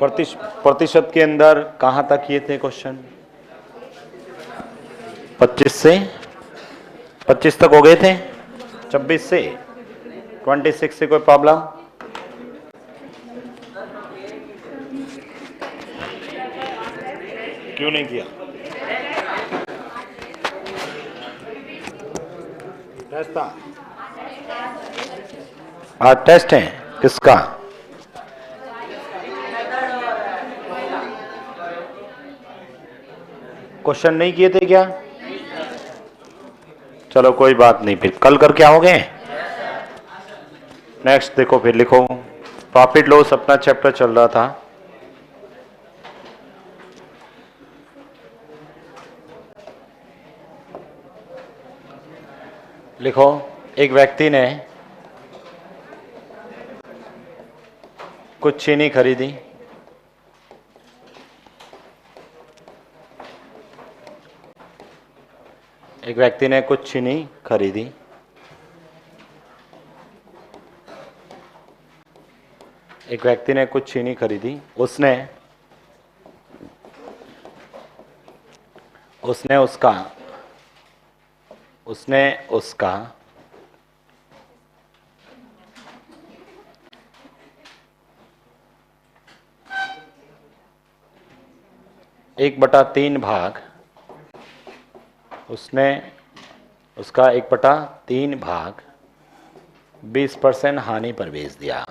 प्रतिशत के अंदर कहाँ तक किए थे क्वेश्चन? 25 तक हो गए थे। 26 से 26 से कोई प्रॉब्लम? क्यों नहीं किया? टेस्ट था? आज टेस्ट है किसका? क्वेश्चन नहीं किए थे क्या? चलो कोई बात नहीं, फिर कल करके आओगे। नेक्स्ट देखो, फिर लिखो। प्रॉफिट लॉस अपना चैप्टर चल रहा था। लिखो, एक व्यक्ति ने कुछ चीनी खरीदी। एक व्यक्ति ने कुछ चीनी खरीदी। एक व्यक्ति ने कुछ चीनी खरीदी। उसने उसका 1/3 भाग, उसने उसका 1/3 भाग 20% हानि पर बेच दिया।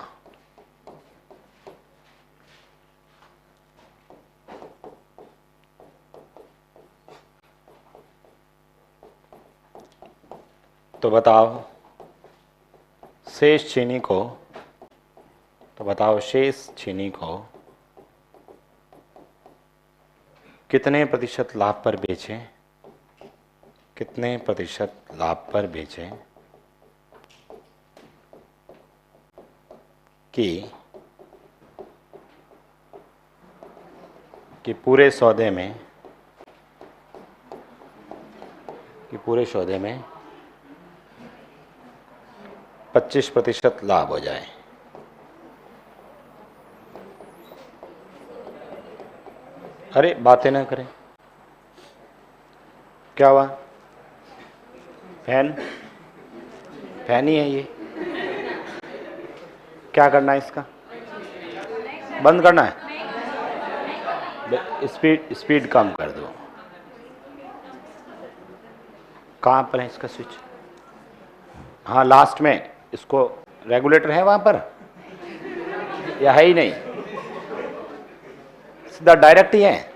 तो बताओ शेष चीनी को कितने प्रतिशत लाभ पर बेचें? कितने प्रतिशत लाभ पर बेचें कि पूरे सौदे में 25% लाभ हो जाए। अरे बातें ना करें, क्या हुआ? फैन ही है ये। क्या करना है इसका? बंद करना है? स्पीड कम कर दो। कहाँ पर है इसका स्विच? हाँ लास्ट में। इसको रेगुलेटर है वहां पर या है ही नहीं? सीधा डायरेक्ट ही है।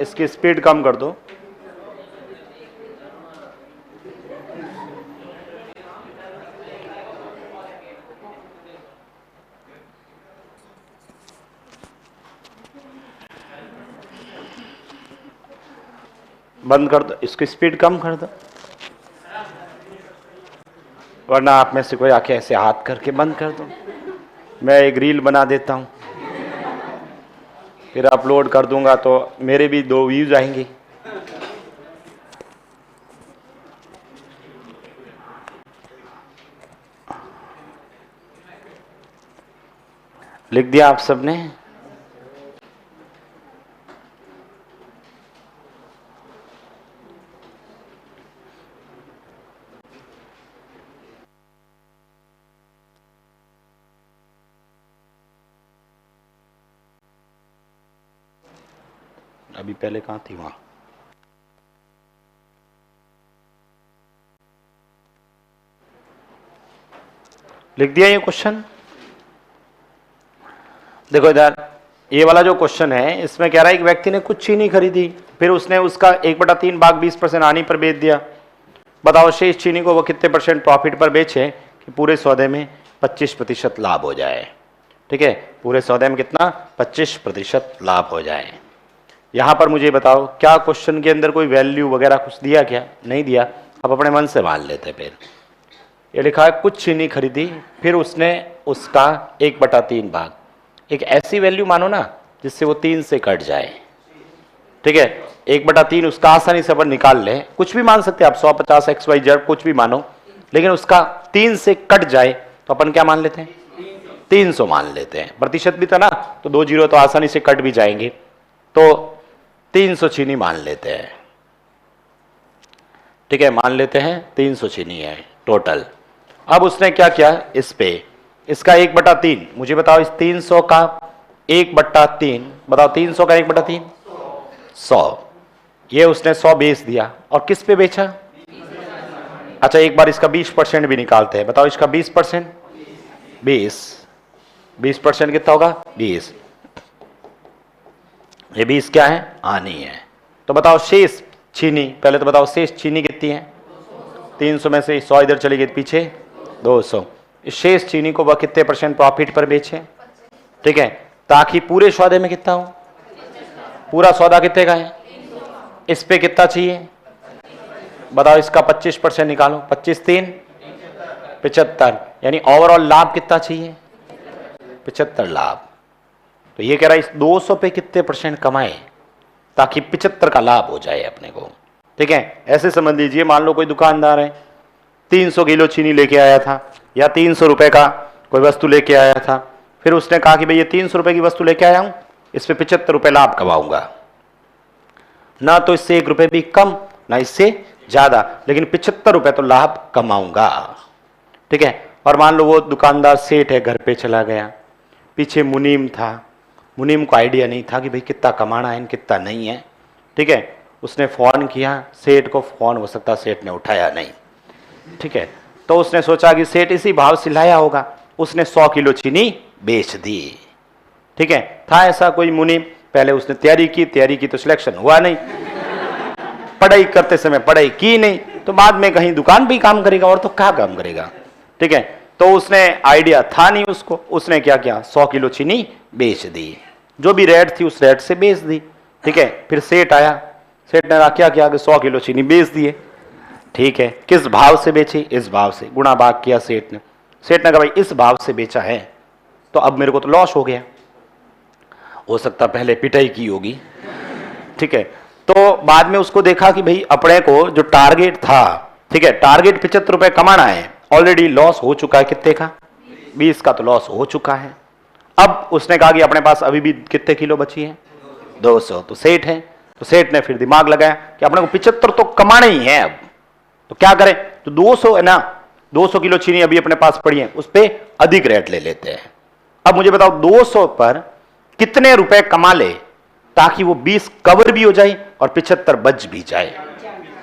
इसकी स्पीड कम कर दो। बंद कर दो, इसकी स्पीड कम कर दो, वरना आप में से कोई आके ऐसे हाथ करके बंद कर दो। मैं एक रील बना देता हूं, फिर अपलोड कर दूंगा तो मेरे भी 2 व्यूज आएंगे। लिख दिया आप सबने? अभी पहले कहाँ थी? वहां लिख दिया ये क्वेश्चन। देखो इधर ये वाला जो क्वेश्चन है, इसमें कह रहा है एक व्यक्ति ने कुछ चीनी खरीदी, फिर उसने उसका 1/3 भाग 20% हानि पर बेच दिया। बताओ शेष चीनी को वो कितने % प्रॉफिट पर बेचे कि पूरे सौदे में 25% लाभ हो जाए। ठीक है, पूरे सौदे में कितना? 25% लाभ हो जाए। यहां पर मुझे बताओ, क्या क्वेश्चन के अंदर कोई वैल्यू वगैरह कुछ दिया क्या? नहीं दिया। अब अपने मन से मान लेते। फिर ये लिखा है कुछ चीनी खरीदी, फिर उसने उसका 1/3 भाग, एक ऐसी वैल्यू मानो ना जिससे वो 3 से कट जाए। ठीक है, 1/3 उसका आसानी से अपन निकाल ले, कुछ भी मान सकते हैं आप, 150 XYZ कुछ भी मानो, लेकिन उसका 3 से कट जाए तो अपन क्या मान लेते हैं? 300 मान लेते हैं, प्रतिशत भी था ना तो 2 जीरो तो आसानी से कट भी जाएंगे, तो 300 चीनी मान लेते हैं। ठीक है, मान लेते हैं 300 चीनी है टोटल। अब उसने क्या किया, इस पे इसका 1/3, मुझे बताओ इस 300 का 1/3, बताओ 300 का 1/3 100, ये उसने 100 बेच दिया और किस पे बेचा? अच्छा एक बार इसका 20% भी निकालते हैं, बताओ इसका 20%, 20% कितना होगा? 20, ये 20 क्या है? आनी है। तो बताओ शेष चीनी, पहले तो बताओ शेष चीनी कितनी है? 300 में से 100 इधर चली गई पीछे, 200। इस शेष चीनी को वह कितने % प्रॉफिट पर बेचे? ठीक है, ताकि पूरे सौदे में कितना हो? पूरा सौदा कितने का है? इस पे कितना चाहिए? बताओ इसका 25% निकालो, 25 3 75, यानी ओवरऑल लाभ कितना चाहिए? 75 लाभ। तो ये कह रहा है इस 200 पे कितने % कमाए ताकि 75 का लाभ हो जाए अपने को। ठीक है, ऐसे समझ लीजिए, मान लो कोई दुकानदार है 300 किलो चीनी लेके आया था या 300 रुपए का कोई वस्तु लेके आया था, फिर उसने कहा कि भाई ये 300 रुपए की वस्तु लेके आया हूं, इस पे 75 रुपए लाभ कमाऊंगा, ना तो इससे 1 रुपए भी कम ना इससे ज्यादा, लेकिन 75 रुपए तो लाभ कमाऊंगा। ठीक है, और मान लो वो दुकानदार सेठ है, घर पे चला गया, पीछे मुनीम था, मुनीम को आइडिया नहीं था कि भाई कितना कमाना है कितना नहीं है। ठीक है, उसने फोन किया सेठ को, फोन हो सकता सेठ ने उठाया नहीं। ठीक है, तो उसने सोचा कि सेठ इसी भाव से लाया होगा, उसने 100 किलो चीनी बेच दी। ठीक है, था ऐसा कोई मुनीम, पहले उसने तैयारी की तो सिलेक्शन हुआ नहीं, पढ़ाई करते समय पढ़ाई की नहीं, तो बाद में कहीं दुकान भी काम करेगा और तो क्या काम करेगा। ठीक है, तो उसने आइडिया था नहीं उसको, उसने क्या किया 100 किलो चीनी बेच दी, जो भी रेट थी उस रेट से बेच दी। ठीक है, फिर सेठ आया, सेठ ने क्या किया कि 100 किलो चीनी बेच दिए। ठीक है, किस भाव से बेची? इस भाव से, गुणा भाग किया सेठ ने। सेठ ने कहा भाई इस भाव से बेचा है तो अब मेरे को तो लॉस हो गया, हो सकता पहले पिटाई की होगी। ठीक है, तो बाद में उसको देखा कि भाई अपने को जो टारगेट था, ठीक है, टारगेट 75 रुपए कमाना है, ऑलरेडी लॉस हो चुका है, कितने का? 20 का तो लॉस हो चुका है। अब उसने कहा कि अपने पास अभी भी कितने किलो बची है? 200। तो सेठ है, तो सेठ ने फिर दिमाग लगाया कि अपने को 75 तो कमाना ही है, अब तो क्या करें? तो 200 है ना, 200 किलो चीनी अभी अपने पास पड़ी है, उस पर अधिक रेट ले लेते हैं। अब मुझे बताओ 200 पर कितने रुपए कमा ले ताकि वो 20 कवर भी हो जाए और 75 बच भी जाए?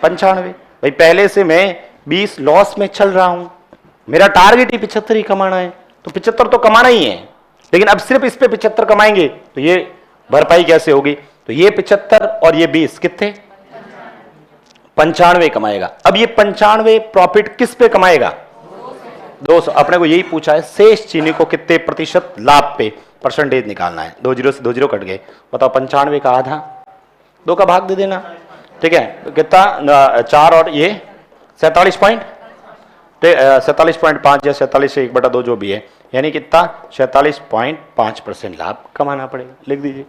95। भाई पहले से मैं 20 लॉस में चल रहा हूं, मेरा टारगेट ही 75 ही कमाना है, तो 75 तो कमाना ही है, लेकिन अब सिर्फ इस पे 75 कमाएंगे तो ये भरपाई कैसे होगी? तो ये 75 और ये 20 कितने? 95 कमाएगा। अब ये 95 प्रॉफिट किस पे कमाएगा? 200। अपने को यही पूछा है शेष चीनी को कितने प्रतिशत लाभ पे परसेंटेज निकालना है। 2 जीरो से 2 जीरो कट गए, बताओ 95 का आधा, 2 का भाग दे देना। ठीक है, कितना? 4 और ये 47.5 या 47 से 1/2 जो भी है, यानी कितना? 47.5% लाभ कमाना पड़ेगा। लिख दीजिए।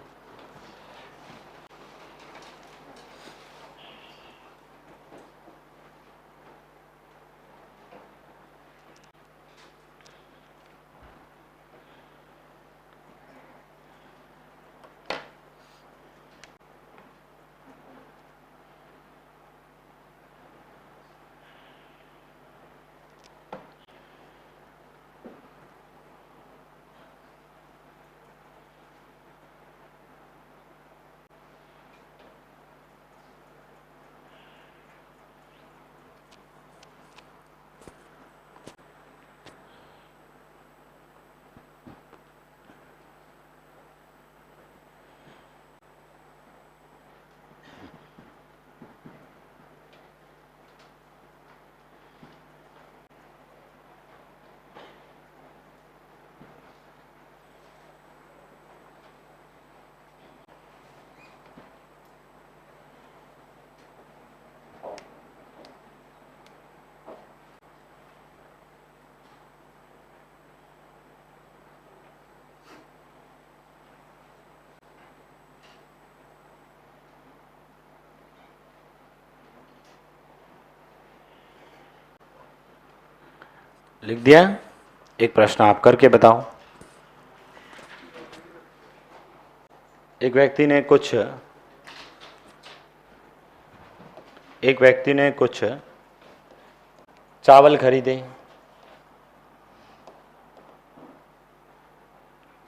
लिख दिया? एक प्रश्न आप करके बताओ। एक व्यक्ति ने कुछ चावल खरीदे,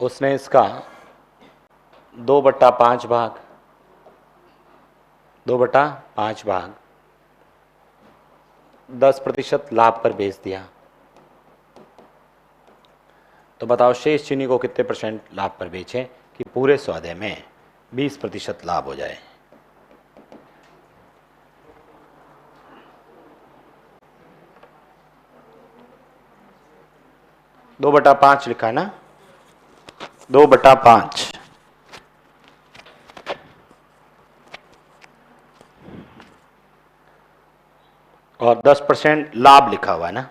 उसने इसका 2/5 भाग 10% लाभ पर बेच दिया। तो बताओ शेष चीनी को कितने परसेंट लाभ पर बेचें कि पूरे सौदे में 20% लाभ हो जाए। दो बटा पांच लिखा है ना, 2/5 और 10% लाभ लिखा हुआ है ना।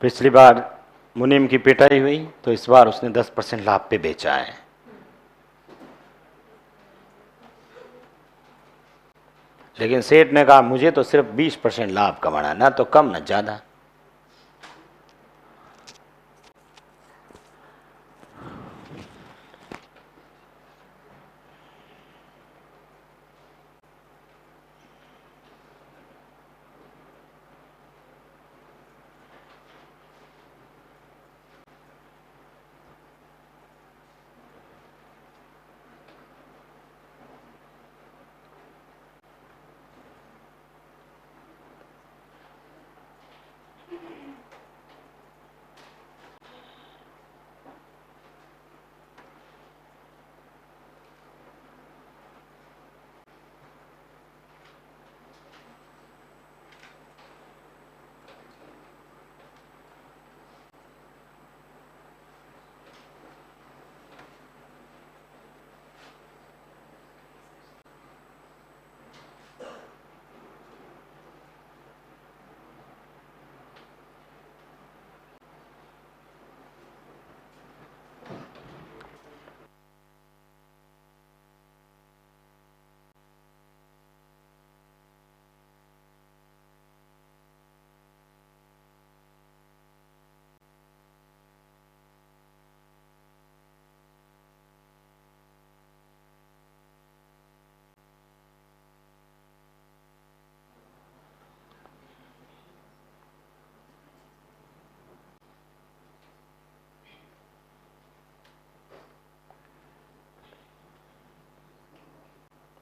पिछली बार मुनीम की पिटाई हुई तो इस बार उसने 10% लाभ पे बेचा है। लेकिन सेठ ने कहा मुझे तो सिर्फ 20% लाभ कमाना, ना तो कम ना ज्यादा।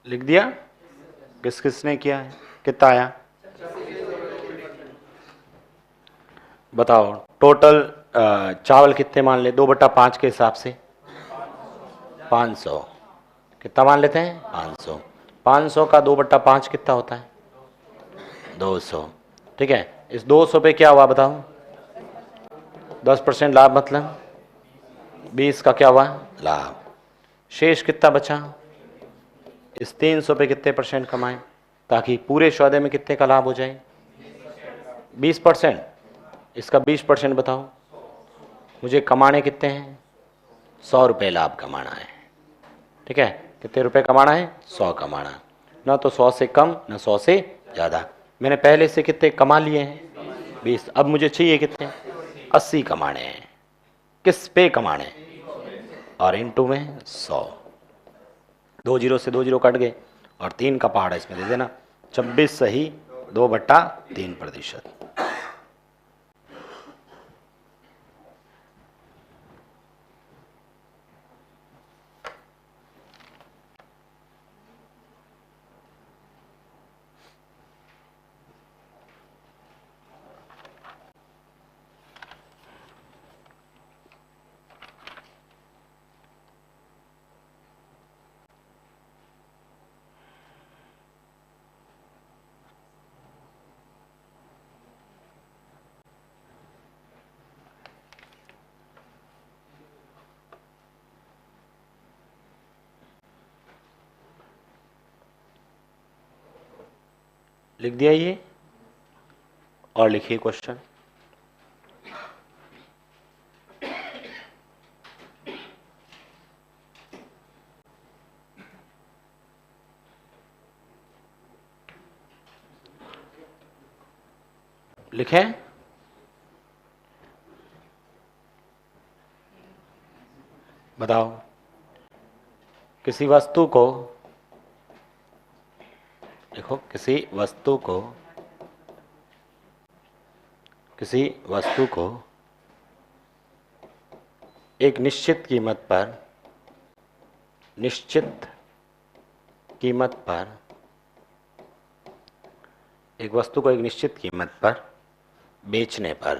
लिख दिया? किस किसने किया है? कितना आया बताओ। टोटल चावल कितने मान ले 2/5 के हिसाब से? 500। कितना मान लेते हैं? 500। 500 का 2/5 कितना होता है? 200। ठीक है, इस 200 पे क्या हुआ बताओ? 10% लाभ मतलब 20 का क्या हुआ? लाभ। शेष कितना बचा? इस 300 पे कितने परसेंट कमाएं ताकि पूरे सौदे में कितने का लाभ हो जाए? 20%। इसका 20% बताओ। मुझे कमाने कितने हैं? 100 रुपये लाभ कमाना है। ठीक है, कितने रुपए कमाना है? 100 कमाना, ना तो 100 से कम ना 100 से ज़्यादा। मैंने पहले से कितने कमा लिए हैं? 20। अब मुझे चाहिए कितने? 80 कमाने हैं। किस पे कमाने? और इनटू में 100। 2 जीरो से 2 जीरो कट गए और 3 का पहाड़ा इसमें दे देना। 26 सही 2/3%। लिख दिया ये? और लिखिए क्वेश्चन। लिखें? बताओ, किसी वस्तु को, देखो किसी वस्तु को एक निश्चित कीमत पर एक वस्तु को एक निश्चित कीमत पर बेचने पर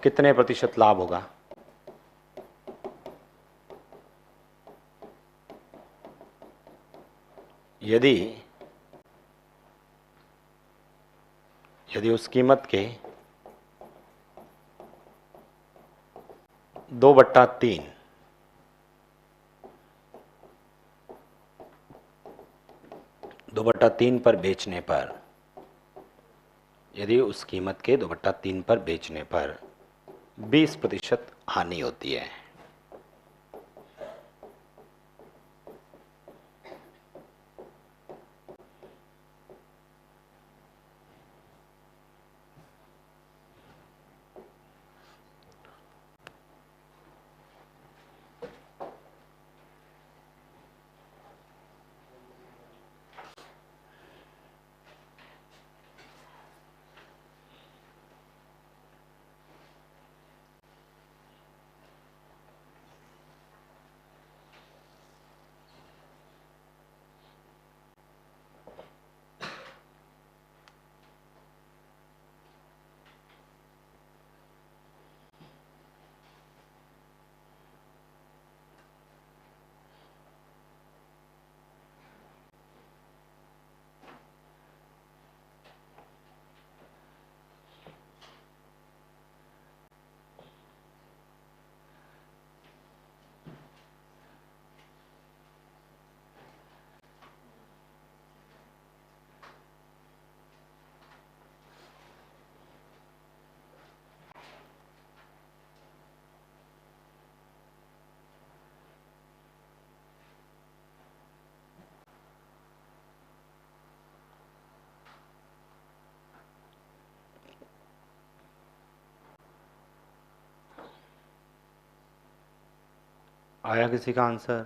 कितने प्रतिशत लाभ होगा? यदि उस कीमत के 2/3 पर बेचने पर, यदि उस कीमत के 2/3 पर बेचने पर 20% हानि होती है। आया किसी का आंसर?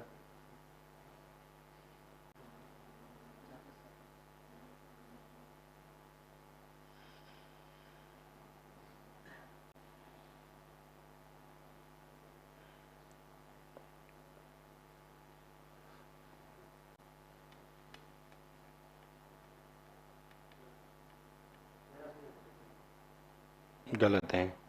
गलत है।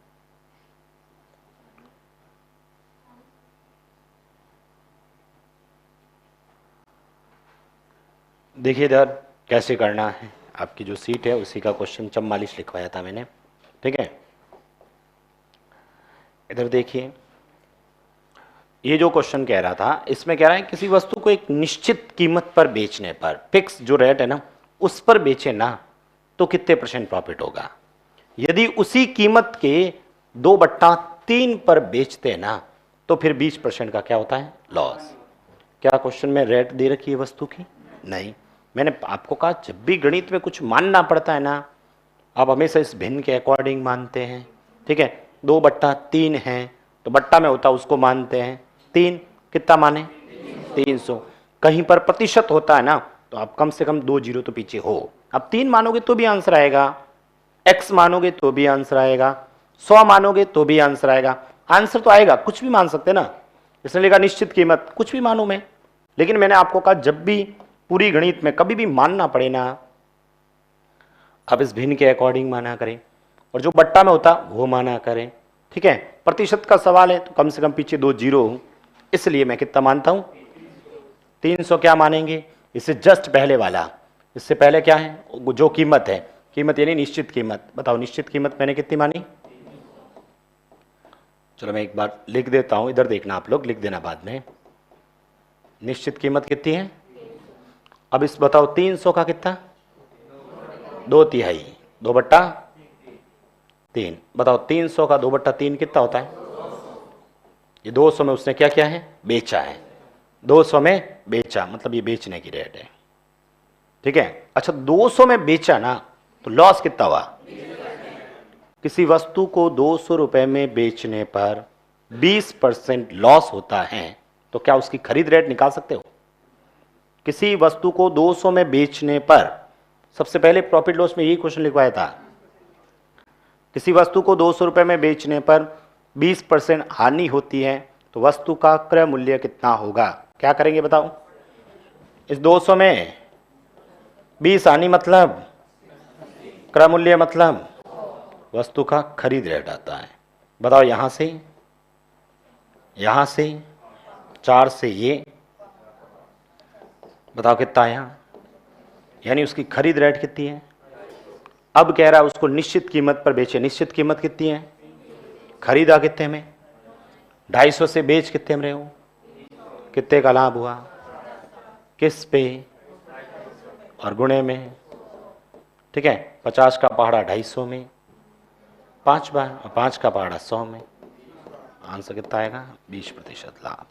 देखिए इधर कैसे करना है, आपकी जो सीट है उसी का क्वेश्चन 44 लिखवाया था मैंने, ठीक है। इधर देखिए, ये जो क्वेश्चन कह रहा था, इसमें कह रहा है किसी वस्तु को एक निश्चित कीमत पर बेचने पर, फिक्स जो रेट है ना उस पर बेचे ना तो कितने % प्रॉफिट होगा। यदि उसी कीमत के 2/3 पर बेचते ना तो फिर 20% का क्या होता है? लॉस। क्या क्वेश्चन में रेट दे रखी है वस्तु की? नहीं। मैंने आपको कहा जब भी गणित में कुछ मानना पड़ता है ना, आप हमेशा इस भिन्न के अकॉर्डिंग मानते हैं, ठीक है। 2/3 है तो बट्टा में होता उसको मानते हैं, 3 कितना माने? 300। कहीं पर प्रतिशत होता है ना तो आप कम से कम 2 जीरो तो पीछे हो। अब 3 मानोगे तो भी आंसर आएगा, x मानोगे तो भी आंसर आएगा, 100 मानोगे तो भी आंसर आएगा। आंसर तो आएगा, कुछ भी मान सकते ना, इसने लिखा निश्चित कीमत, कुछ भी मानू मैं। लेकिन मैंने आपको कहा जब भी पूरी गणित में कभी भी मानना पड़े ना, आप इस भिन्न के अकॉर्डिंग माना करें और जो बट्टा में होता वो माना करें, ठीक है। प्रतिशत का सवाल है तो कम से कम पीछे 2 जीरो, इसलिए मैं कितना मानता हूं? 300 क्या मानेंगे? इससे जस्ट पहले वाला, इससे पहले क्या है? जो कीमत है, कीमत यानी निश्चित कीमत। बताओ निश्चित कीमत मैंने कितनी मानी? चलो मैं एक बार लिख देता हूं, इधर देखना आप लोग, लिख देना बाद में। निश्चित कीमत कितनी है? अब इस बताओ 300 का कितना? 2/3, 2/3। बताओ 300 का 2/3 कितना होता है? ये 200 में उसने क्या किया है? बेचा है। 200 में बेचा, मतलब ये बेचने की रेट है। ठीक है। अच्छा 200 में बेचा ना तो लॉस कितना हुआ? किसी वस्तु को 200 रुपए में बेचने पर 20% लॉस होता है तो क्या उसकी खरीद रेट निकाल सकते हो? किसी वस्तु को 200 में बेचने पर, सबसे पहले प्रॉफिट लॉस में यही क्वेश्चन लिखवाया था, किसी वस्तु को 200 रुपए में बेचने पर 20% हानि होती है तो वस्तु का क्रय मूल्य कितना होगा? क्या करेंगे बताओ? इस 200 में 20 हानि मतलब क्रय मूल्य मतलब वस्तु का खरीद रेट आता है। बताओ यहां से 4 से ये, बताओ कितना आया? यानी उसकी खरीद रेट कितनी है? अब कह रहा है उसको निश्चित कीमत पर बेचे। निश्चित कीमत कितनी है? खरीदा कितने में? 250 से बेच कितने में रहे हो? कितने का लाभ हुआ? किस पे? और गुणे में। ठीक है, 50 का पहाड़ा 250 में, 5 बार, और 5 का पहाड़ा 100 में। आंसर कितना आएगा? 20% लाभ।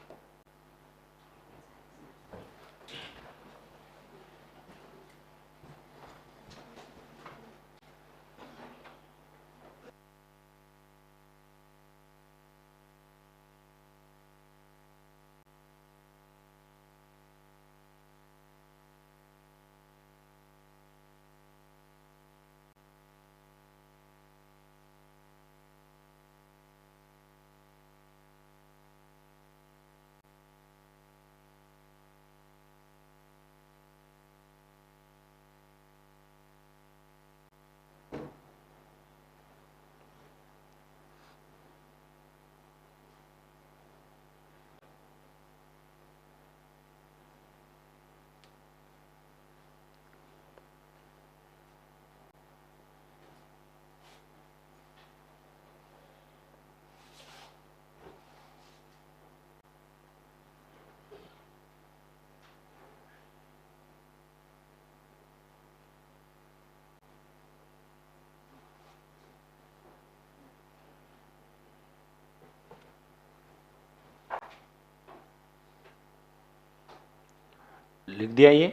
लिख दिया ये?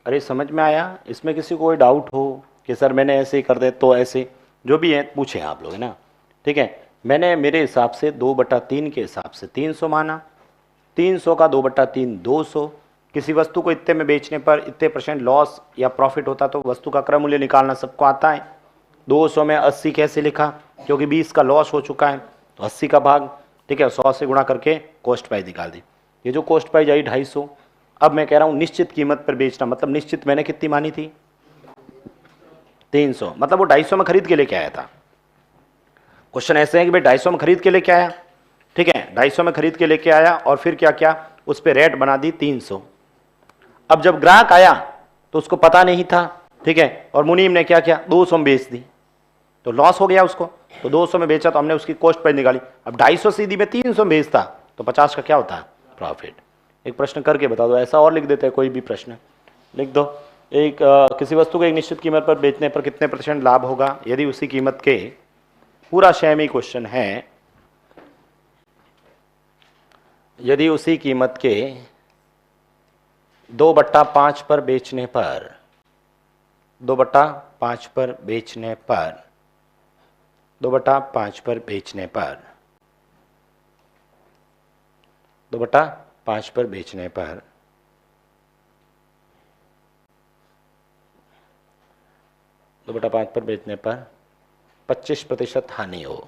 अरे समझ में आया? इसमें किसी को कोई डाउट हो कि सर मैंने ऐसे ही कर दे तो ऐसे, जो भी है पूछें आप लोग, है ना? ठीक है, मैंने मेरे हिसाब से 2/3 के हिसाब से 300 माना। 300 का 2/3 200। किसी वस्तु को इतने में बेचने पर इतने % लॉस या प्रॉफिट होता तो वस्तु का क्रय मूल्य निकालना सबको आता है। 200 में 80 कैसे लिखा? क्योंकि 20 का लॉस हो चुका है तो 80 का भाग, ठीक है, 100 से गुणा करके कॉस्ट प्राइस निकाल दी। ये जो कॉस्ट प्राइस आई 250। अब मैं कह रहा हूँ निश्चित कीमत पर बेचना, मतलब निश्चित मैंने कितनी मानी थी? 300, मतलब वो 250 में खरीद के लेके आया था। क्वेश्चन ऐसे है कि भाई 250 में खरीद के लेके आया, ठीक है, 250 में खरीद के लेके आया और फिर क्या क्या, उस पर रेट बना दी 300। अब जब ग्राहक आया तो उसको पता नहीं था, ठीक है, और मुनीम ने क्या किया? 200 में बेच दी तो लॉस हो गया उसको। तो 200 में बेचा तो हमने उसकी कॉस्ट प्राइस निकाली। अब 250 सीधी में 300 में बेचता तो 50 का क्या होता है? प्रॉफिट। एक प्रश्न करके बता दो, ऐसा और लिख देते हैं, कोई भी प्रश्न लिख दो। एक किसी वस्तु को एक निश्चित कीमत पर बेचने पर कितने % लाभ होगा यदि उसी कीमत के, पूरा सेम ही क्वेश्चन है, यदि उसी कीमत के 2/5 पर बेचने पर, 2/5 पर बेचने पर, 2/5 पर बेचने पर, 2/5 पर बेचने पर 2/5 पर बेचने पर 25% हानि हो।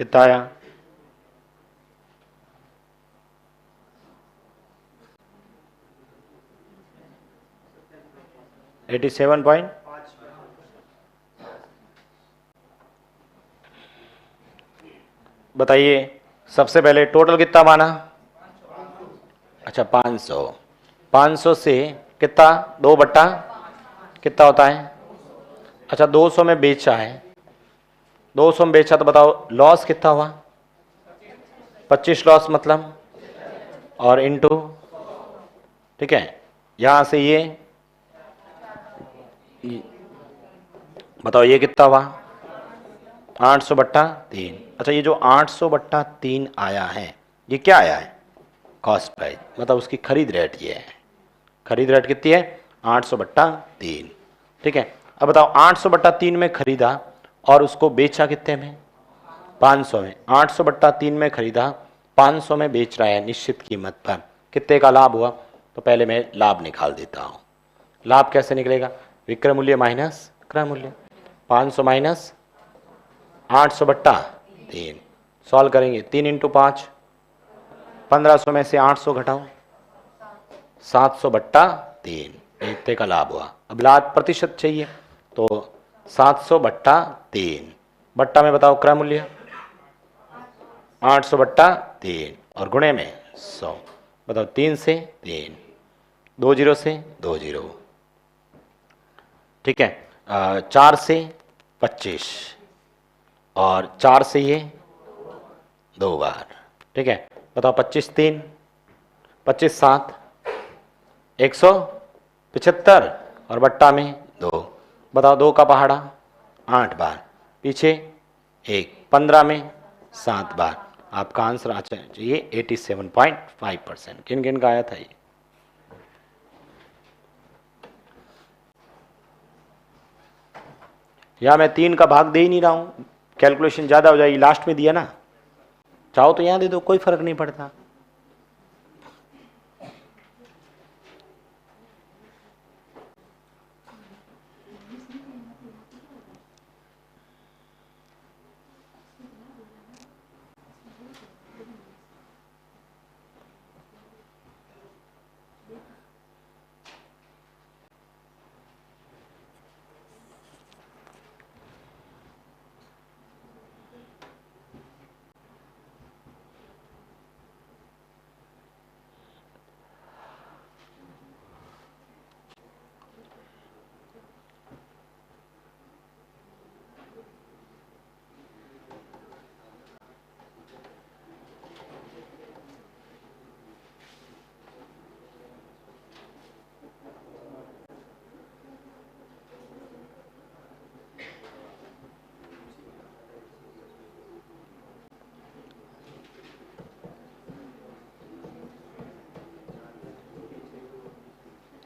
कितना आया? $87 बताइए। सबसे पहले टोटल कितना माना? अच्छा 500। 500 से कितना 2 बट्टा कितना होता है? अच्छा 200 में बेचा है, 200 में बेचा तो बताओ लॉस कितना हुआ? 25 लॉस मतलब, और इनटू, ठीक है, यहां से ये बताओ ये कितना हुआ? 800 बट्टा 3। अच्छा ये जो 800 बट्टा 3 आया है ये क्या आया है? कॉस्ट प्राइस, मतलब उसकी खरीद रेट ये है। खरीद रेट कितनी है? 800 बट्टा 3। ठीक है, अब बताओ 800 बट्टा 3 में खरीदा और उसको बेचा कितने में? 500 में। 800 बट्टा 3 में खरीदा, 500 में बेच रहा है निश्चित कीमत पर, कितने का लाभ हुआ? तो पहले मैं लाभ निकाल देता हूं। लाभ कैसे निकलेगा? विक्रय मूल्य माइनस क्रय मूल्य। 500 माइनस 800 बट्टा 3, सॉल्व करेंगे। 3 इंटू 5, 1500 में से 800 घटाओ, 700 बट्टा 3, इतने का लाभ हुआ। अब लाभ प्रतिशत चाहिए तो 700 बट्टा 3, बट्टा में बताओ क्रय मूल्य 800 बट्टा 3 और गुणे में 100। बताओ 3 से 3, 2 जीरो से 2 जीरो, ठीक है, 4 से 25 और 4 से ये 2 बार, ठीक है। बताओ 25 3, 25 7, 175 और बट्टा में 2। बताओ 2 का पहाड़ा 8 बार, पीछे 1, 15 में 7 बार। आपका आंसर आ चाहिए 87.5%। किन किन का आया था ये? या मैं 3 का भाग दे ही नहीं रहा हूं, कैलकुलेशन ज्यादा हो जाएगी। लास्ट में दिया ना, चाहो तो यहां दे दो, कोई फर्क नहीं पड़ता।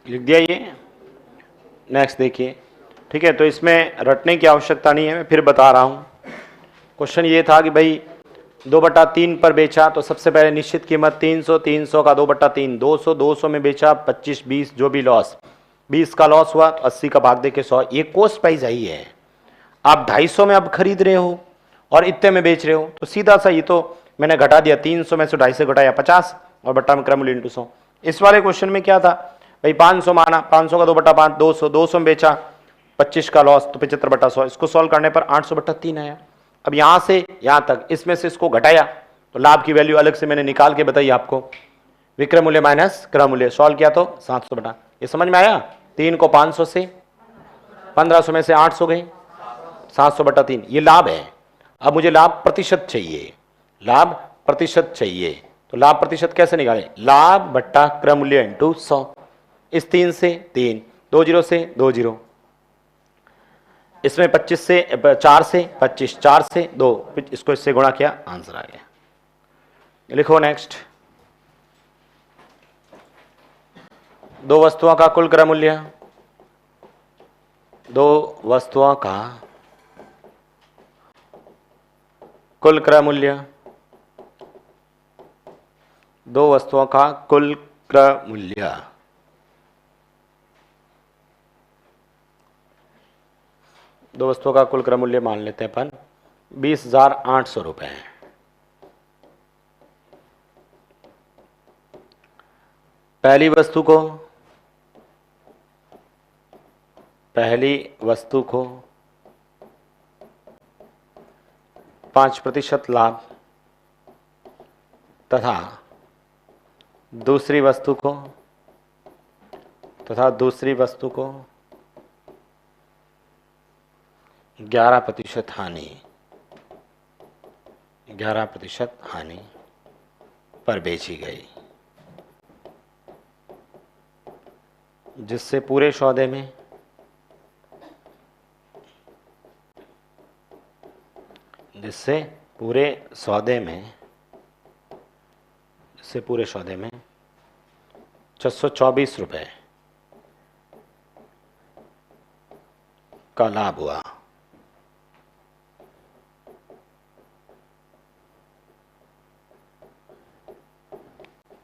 लिख दिया ये। नेक्स्ट देखिए, ठीक है, तो इसमें रटने की आवश्यकता नहीं है, मैं फिर बता रहा हूं। क्वेश्चन ये था कि भाई 2/3 पर बेचा तो सबसे पहले निश्चित कीमत 300, 300 का 2/3, 200, 200 में बेचा 25, 20 जो भी लॉस, 20 का लॉस हुआ तो 80 का भाग दे के 100, ये कॉस्ट प्राइस आई है। आप 250 में अब खरीद रहे हो और इतने में बेच रहे हो तो सीधा सा ये तो मैंने घटा दिया, 300 में से 250 घटाया 50 और बट्टा में क्रय मूल्य इंटू 100। इस वाले क्वेश्चन में क्या था भाई, 500 माना, 500 का 2/5, 200, 200 में बेचा, 25 का लॉस तो 75/100। इसको सॉल्व करने पर 800/3 आया। अब यहां से यहां तक इसमें से इसको घटाया तो लाभ की वैल्यू अलग से मैंने निकाल के बताई आपको, विक्रय मूल्य माइनस क्रय मूल्य, सॉल्व किया तो 700 बटा, ये समझ में आया? 3 को 500 से, 1500 में से 800 गए, 700/3, ये लाभ है। अब मुझे लाभ प्रतिशत चाहिए, लाभ प्रतिशत चाहिए, तो लाभ प्रतिशत कैसे निकालें? लाभ बट्टा क्रय मूल्य इंटू 100। इस 3 से 3, 2 जीरो से 2 जीरो, इसमें 25 से 4 से 25, 4 से 2, इसको इससे गुणा किया, आंसर आ गया। लिखो नेक्स्ट। दो वस्तुओं का कुल क्रय मूल्य, दो वस्तुओं का कुल क्रय मूल्य, दो वस्तुओं का कुल क्रय मूल्य, दो वस्तुओं का कुल क्रय मूल्य मान लेते हैं अपन 20,800 रुपये हैं। पहली वस्तु को 5% लाभ तथा दूसरी वस्तु को 11% हानि पर बेची गई, जिससे पूरे सौदे में ₹624 का लाभ हुआ।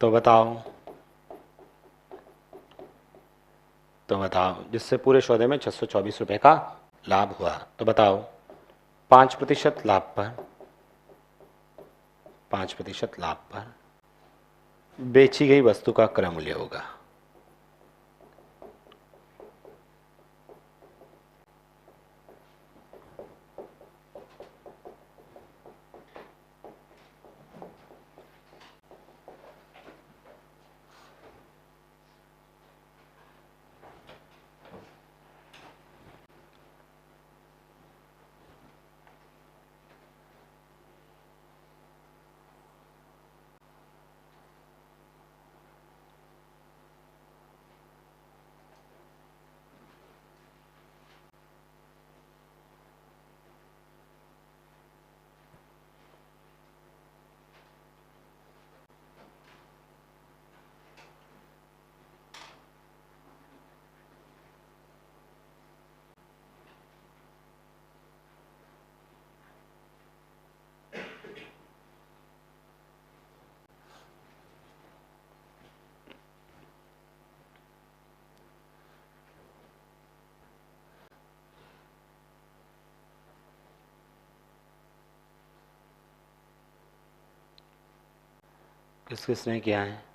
तो बताओ जिससे पूरे सौदे में 624 रुपये का लाभ हुआ। तो बताओ 5% लाभ पर बेची गई वस्तु का क्रय मूल्य होगा। किसने किया है?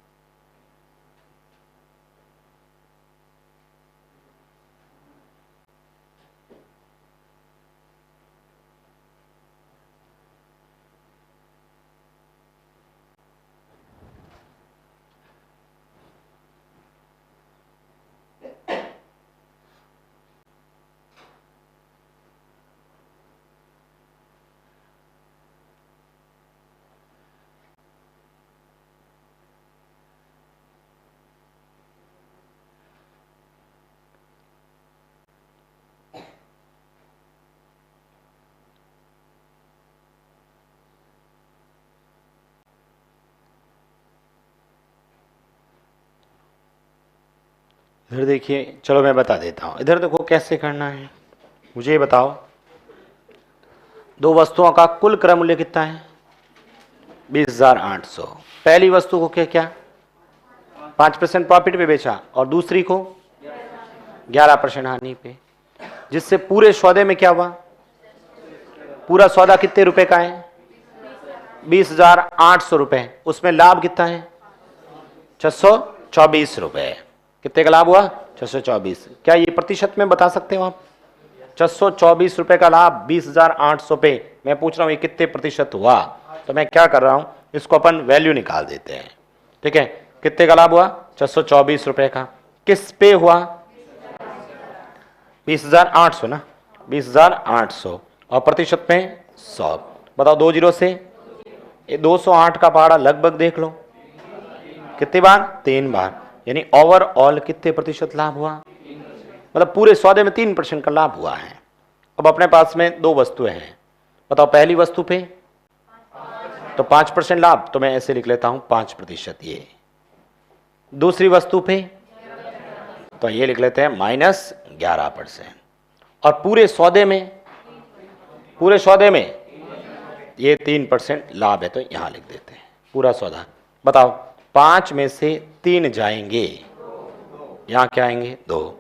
इधर देखिए, चलो मैं बता देता हूँ। इधर देखो कैसे करना है, मुझे ये बताओ। दो वस्तुओं का कुल क्रय मूल्य कितना है? 20,800। पहली वस्तु को क्या 5% प्रॉफिट पे बेचा और दूसरी को 11% हानि पे, जिससे पूरे सौदे में क्या हुआ? पूरा सौदा कितने रुपए का है? 20,800 रुपए। उसमें लाभ कितना है? 624 रुपए। कितने का लाभ हुआ? 624। क्या ये प्रतिशत में बता सकते हो आप? 624 रुपए का लाभ 20,800 पे। मैं पूछ रहा हूं ये कितने प्रतिशत हुआ? तो मैं क्या कर रहा हूं, इसको अपन वैल्यू निकाल देते हैं। ठीक है, कितने का लाभ हुआ? 624 रुपए का। किस पे हुआ? 20,800 ना, 20,800 और प्रतिशत में 100। बताओ 2 जीरो से 208 का पहाड़ा लगभग देख लो कितनी बार? 3 बार। यानी ओवरऑल कितने प्रतिशत लाभ हुआ? मतलब पूरे सौदे में 3% का लाभ हुआ है। अब अपने पास में दो वस्तुएं हैं, बताओ पहली वस्तु पे तो 5% लाभ, तो मैं ऐसे लिख लेता हूं 5%। ये दूसरी वस्तु पे तो ये लिख लेते हैं -11%। और पूरे सौदे में ये 3% लाभ है, तो यहां लिख देते हैं पूरा सौदा। बताओ 5 में से 3 जाएंगे, यहां क्या आएंगे? 2।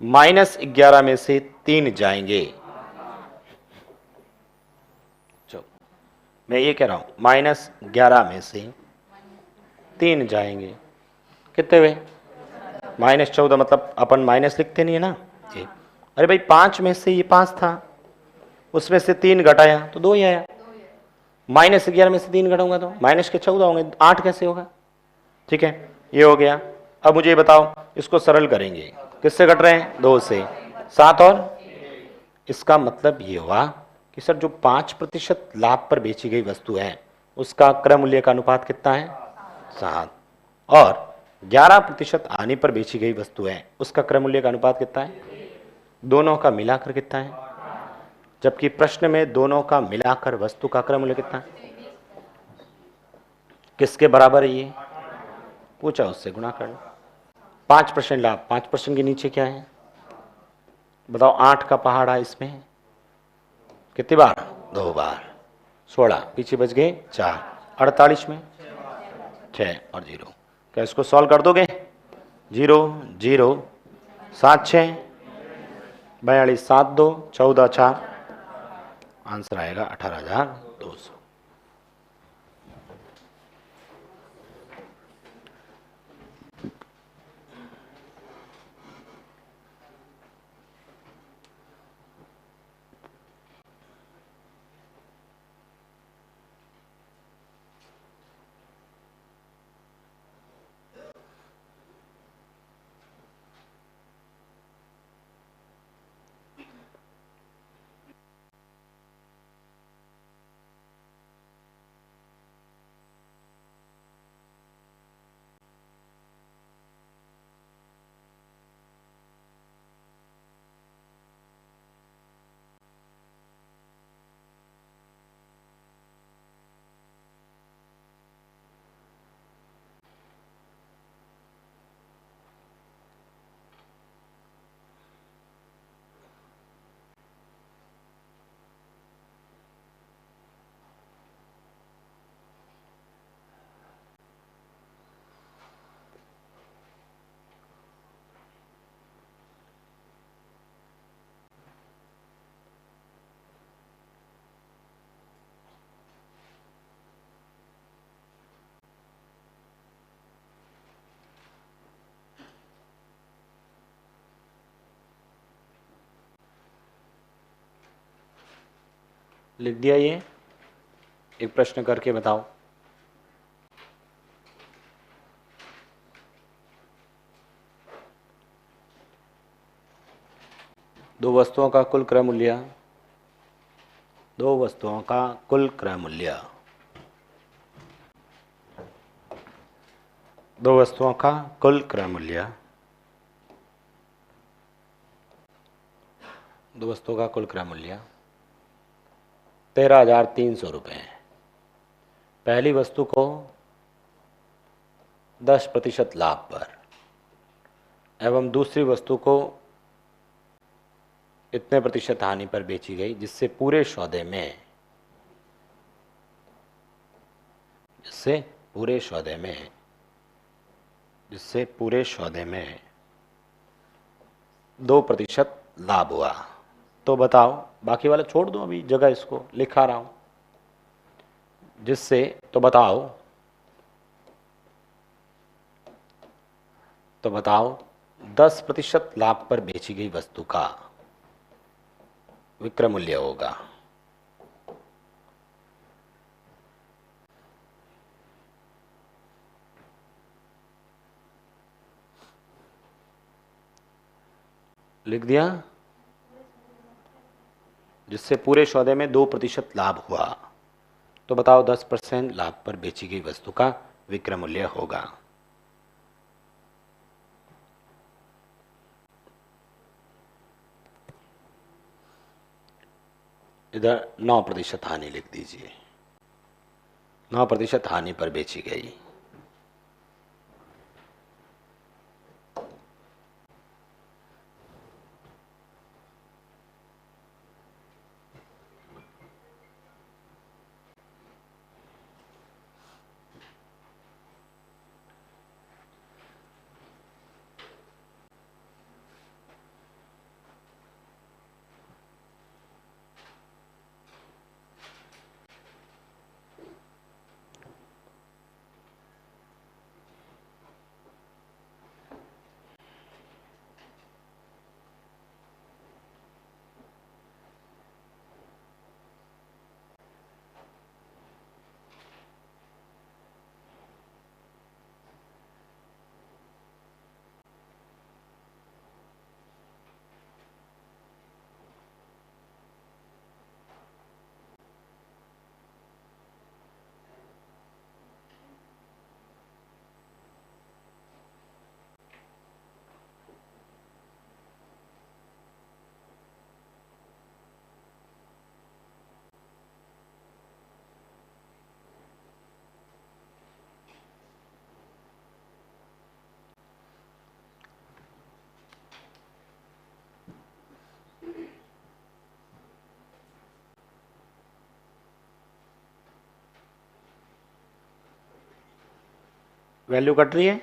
-11 में से 3 जाएंगे, मैं ये कह रहा हूँ -11 में से 3 जाएंगे, कितने हुए? -14, मतलब अपन माइनस लिखते नहीं है ना ये। अरे भाई 5 में से ये 5 था, उसमें से 3 घटाया तो 2 ही आया। -11 में से 3 घटाऊंगा तो माइनस के 14 होंगे, 8 कैसे होगा? ठीक है, ये हो गया। अब मुझे ये बताओ, इसको सरल करेंगे, किससे घट रहे हैं? 2 से। 7 और इसका मतलब ये हुआ कि सर जो 5% लाभ पर बेची गई वस्तु है उसका क्रय मूल्य का अनुपात कितना है? 7। और 11% हानि पर बेची गई वस्तु है उसका क्रय मूल्य का अनुपात कितना है? दोनों का मिलाकर कितना है? जबकि प्रश्न में दोनों का मिलाकर वस्तु का क्रय मूल्य कितना है? किसके बराबर है ये? पूछा, उससे गुणा कर लो। 5% लाभ, 5% के नीचे क्या है बताओ? 8 का पहाड़ा इसमें कितनी बार? 2 बार। 16, पीछे बच गए 4। 48 में 6 और 0। क्या इसको सॉल्व कर दोगे? 0 0 7 6 42 7 2 14 4, आंसर आएगा 18,200। लिख दिया ये? एक प्रश्न करके बताओ। दो वस्तुओं का कुल क्रय मूल्य, दो वस्तुओं का कुल क्रय मूल्य, दो वस्तुओं का कुल क्रय मूल्य, दो वस्तुओं का कुल क्रय मूल्य 13,300 रुपये। पहली वस्तु को 10% लाभ पर एवं दूसरी वस्तु को इतने प्रतिशत हानि पर बेची गई जिससे पूरे सौदे में जिससे पूरे सौदे में 2% लाभ हुआ। तो बताओ, बाकी वाला छोड़ दो, अभी जगह इसको लिखा रहा हूं। जिससे तो बताओ 10% लाभ पर बेची गई वस्तु का विक्रय मूल्य होगा लिख दिया। जिससे पूरे सौदे में 2% लाभ हुआ, तो बताओ 10% लाभ पर बेची गई वस्तु का विक्रय मूल्य होगा। इधर 9% हानि लिख दीजिए। 9% हानि पर बेची गई। वैल्यू कट रही है।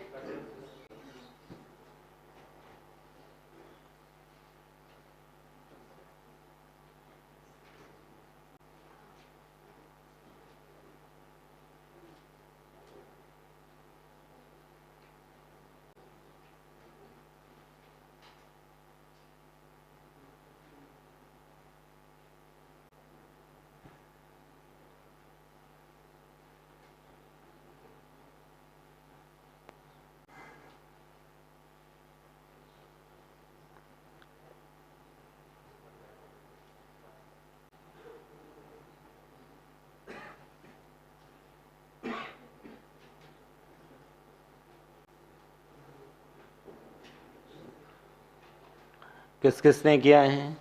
किस किसने किया है?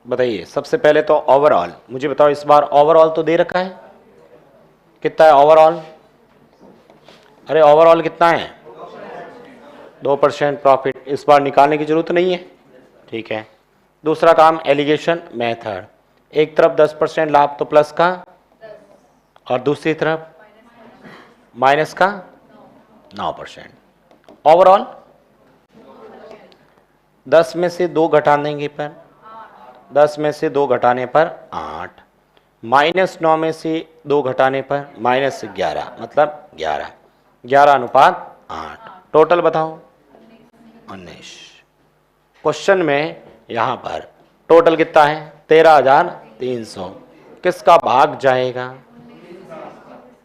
बताइए। सबसे पहले तो ओवरऑल मुझे बताओ, इस बार ओवरऑल तो दे रखा है, कितना है ओवरऑल? अरे ओवरऑल कितना है? 2% प्रॉफिट। इस बार निकालने की जरूरत नहीं है, ठीक है। दूसरा काम एलिगेशन मेथड, एक तरफ 10% लाभ तो प्लस का, और दूसरी तरफ माइनस का 9%। ओवरऑल 10 में से 2 घटा देंगे पर 10 में से 2 घटाने पर 8, -9 में से 2 घटाने पर -11, मतलब 11 अनुपात 8। टोटल बताओ 19। क्वेश्चन में यहां पर टोटल कितना है? 13,300। किसका भाग जाएगा?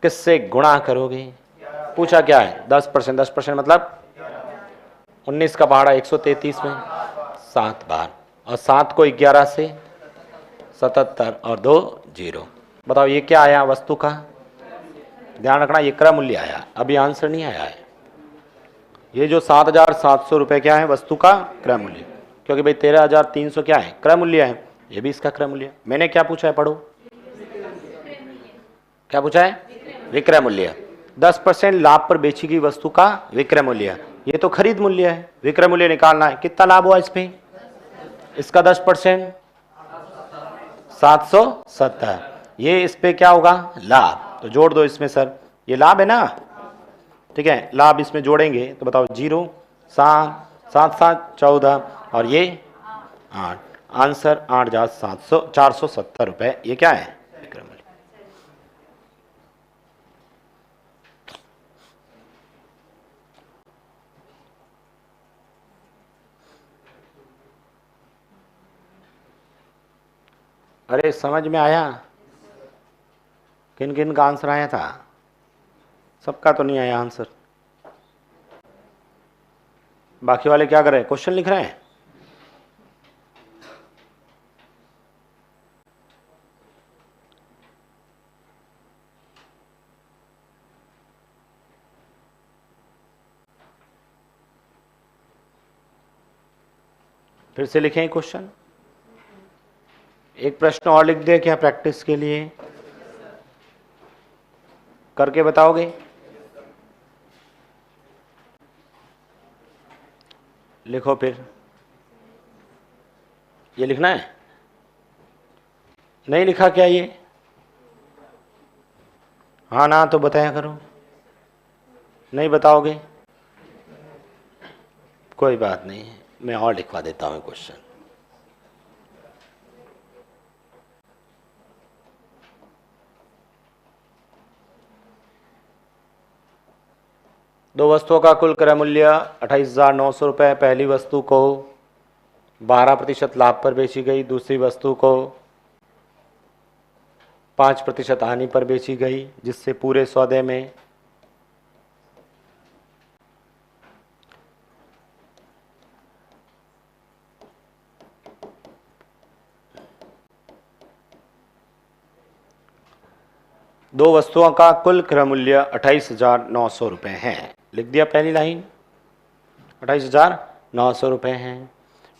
किससे गुणा करोगे? पूछा क्या है? 10%। 10% मतलब 19 का पहाड़ा 133 में 7 बार, और 7 को 11 से 77 और 2 0। बताओ ये क्या आया वस्तु का? ध्यान रखना ये क्रय मूल्य आया, अभी आंसर नहीं आया है। ये जो 7,700 रुपये क्या है? वस्तु का क्रय मूल्य, क्योंकि भाई 13,300 क्या है? क्रय मूल्य है, ये भी इसका क्रय मूल्य है। मैंने क्या पूछा है? पढ़ो, क्या पूछा है? विक्रय मूल्य। 10% लाभ पर बेची गई वस्तु का विक्रय मूल्य, ये तो खरीद मूल्य है। विक्रय मूल्य निकालना है, कितना लाभ हुआ इस पे? इसका 10% 770, ये इस पे क्या होगा? लाभ। तो जोड़ दो इसमें सर, ये लाभ है ना, ठीक है। लाभ इसमें जोड़ेंगे तो बताओ 0, 7, 7 7 14 और ये 8। आंसर 8,470 रुपए। ये क्या है? विक्रय मूल्य। अरे समझ में आया? किन किन का आंसर आया था? सबका तो नहीं आया आंसर। बाकी वाले क्या कर रहे हैं? क्वेश्चन लिख रहे हैं। फिर से लिखें क्वेश्चन। एक प्रश्न और लिख दे क्या प्रैक्टिस के लिए? करके बताओगे? लिखो फिर। ये लिखना है? नहीं लिखा क्या ये? हाँ ना तो बताया करो। नहीं बताओगे? कोई बात नहीं, मैं और लिखवा देता हूँ क्वेश्चन। दो वस्तुओं का कुल क्रय मूल्य 28,900 रुपये। पहली वस्तु को 12% लाभ पर बेची गई, दूसरी वस्तु को 5% हानि पर बेची गई, जिससे पूरे सौदे में दो वस्तुओं का कुल क्रय मूल्य 28,900 रुपये है। लिख दिया पहली लाइन, 28,900 रुपये हैं।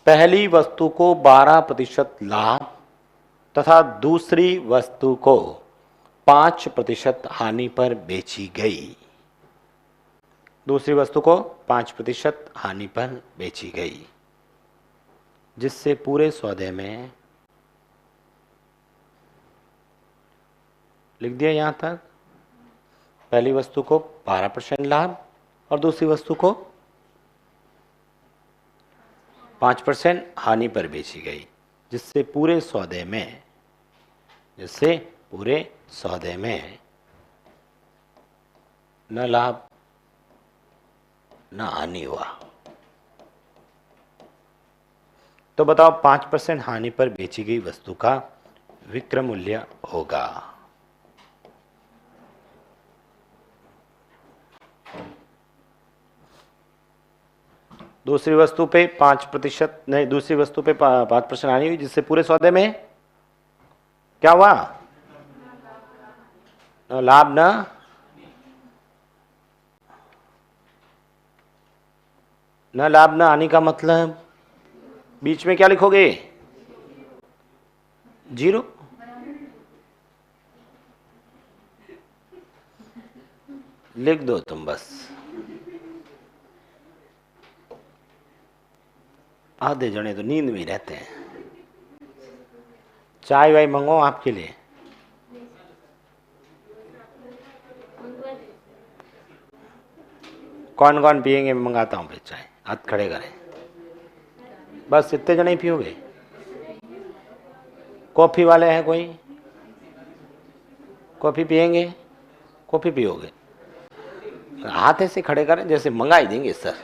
पहली वस्तु को 12% लाभ तथा दूसरी वस्तु को 5% हानि पर बेची गई। दूसरी वस्तु को 5% हानि पर बेची गई, जिससे पूरे सौदे में, लिख दिया यहां तक, पहली वस्तु को 12% लाभ और दूसरी वस्तु को 5% हानि पर बेची गई, जिससे पूरे सौदे में न लाभ न हानि हुआ। तो बताओ 5% हानि पर बेची गई वस्तु का विक्रय मूल्य होगा। दूसरी वस्तु पे 5% नहीं, दूसरी वस्तु पे 5% हानि हुई, जिससे पूरे सौदे में क्या हुआ? न लाभ न हानि का मतलब बीच में क्या लिखोगे? 0। लिख दो तुम बस। आधे जने तो नींद में रहते हैं। चाय वाय मंगवाओ आपके लिए। कौन कौन पिएंगे? मंगाता हूँ फिर चाय। हाथ खड़े करें। बस इतने जने ही पियोगे? कॉफी वाले हैं कोई? कॉफी पिएंगे? कॉफी पियोगे? हाथ ऐसे खड़े करें जैसे मंगा ही देंगे सर।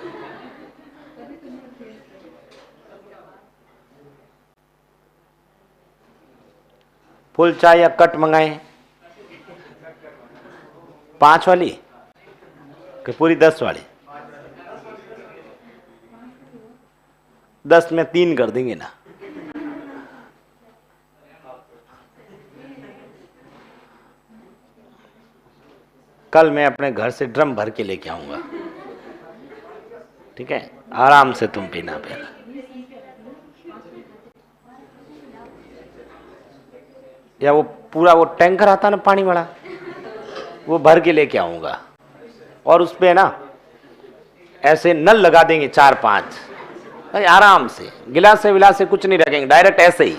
फुल चाय या कट मंगाएं? 5 वाली कि पूरी 10 वाली? 10 में 3 कर देंगे ना। कल मैं अपने घर से ड्रम भर के लेके आऊंगा। ठीक है, आराम से तुम पीना पहला। या वो पूरा वो टैंकर आता ना पानी वाला, वो भर के लेके आऊंगा। और उस पे ना ऐसे नल लगा देंगे 4-5, आराम से। गिलास विलास से कुछ नहीं रखेंगे, डायरेक्ट ऐसे ही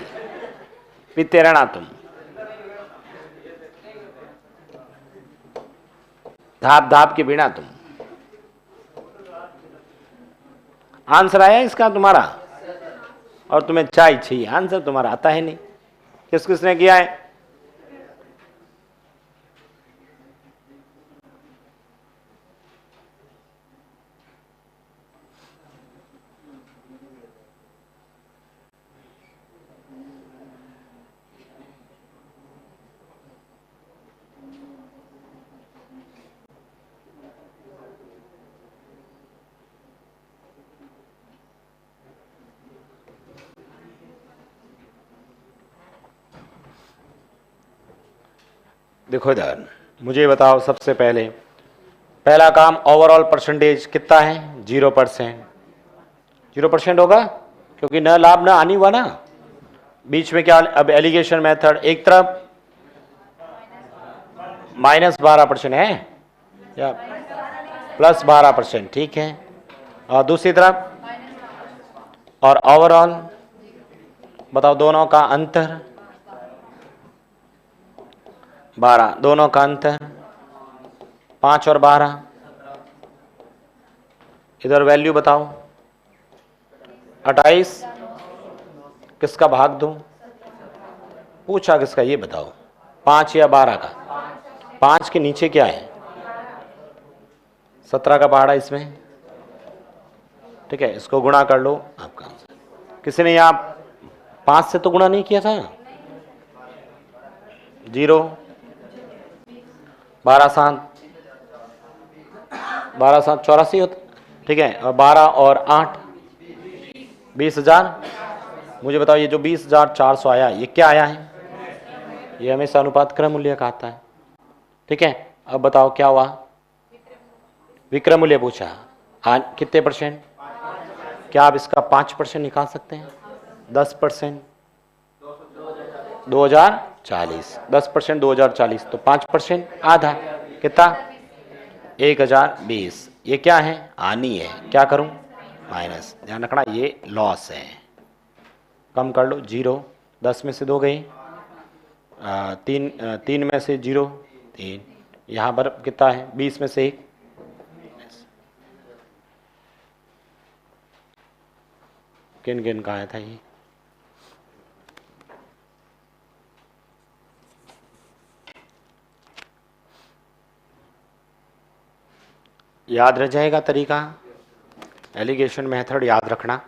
पीते रहना तुम। धाप धाप के बिना तुम। आंसर आया इसका तुम्हारा? और तुम्हें चाय चाहिए, आंसर तुम्हारा आता है नहीं। किस किसने किया है? देखो इधर, मुझे बताओ सबसे पहले, पहला काम, ओवरऑल परसेंटेज कितना है? 0%। 0% होगा क्योंकि न लाभ न हानि हुआ ना। बीच में क्या? अब एलिगेशन मेथड, एक तरफ -12% है या +12%, ठीक है। और दूसरी तरफ, और ओवरऑल बताओ दोनों का अंतर 12, दोनों का अंतर 5 और 12। इधर वैल्यू बताओ। 28 किसका भाग दूं? पूछा किसका ये बताओ, 5 या 12 का? 5 के नीचे क्या है? 17 का पहाड़ा इसमें, ठीक है। इसको गुणा कर लो आपका आंसर। किसी ने यहां 5 से तो गुणा नहीं किया था? 0, 12 7 84 होता, ठीक है। और 12 और 8 20,000। मुझे बताओ ये जो 20,400 आया, ये क्या आया है? ये हमेशा अनुपात क्रय मूल्य का आता है, ठीक है। अब बताओ क्या हुआ? विक्रय मूल्य पूछा। हाँ, कितने %? क्या आप इसका 5% निकाल सकते हैं? 10%? 2040। 10% 2040, तो 5% आधा कितना? 1020। ये क्या है, हानि है, क्या करूं, माइनस, ध्यान रखना ये लॉस है, कम कर लो, 0, 10 में से 2 गई, 3 में से 0, 3, यहाँ पर कितना है, 20 में से 1, किन किन का आया था ये, याद रह जाएगा तरीका, एलिगेशन मेथड याद रखना।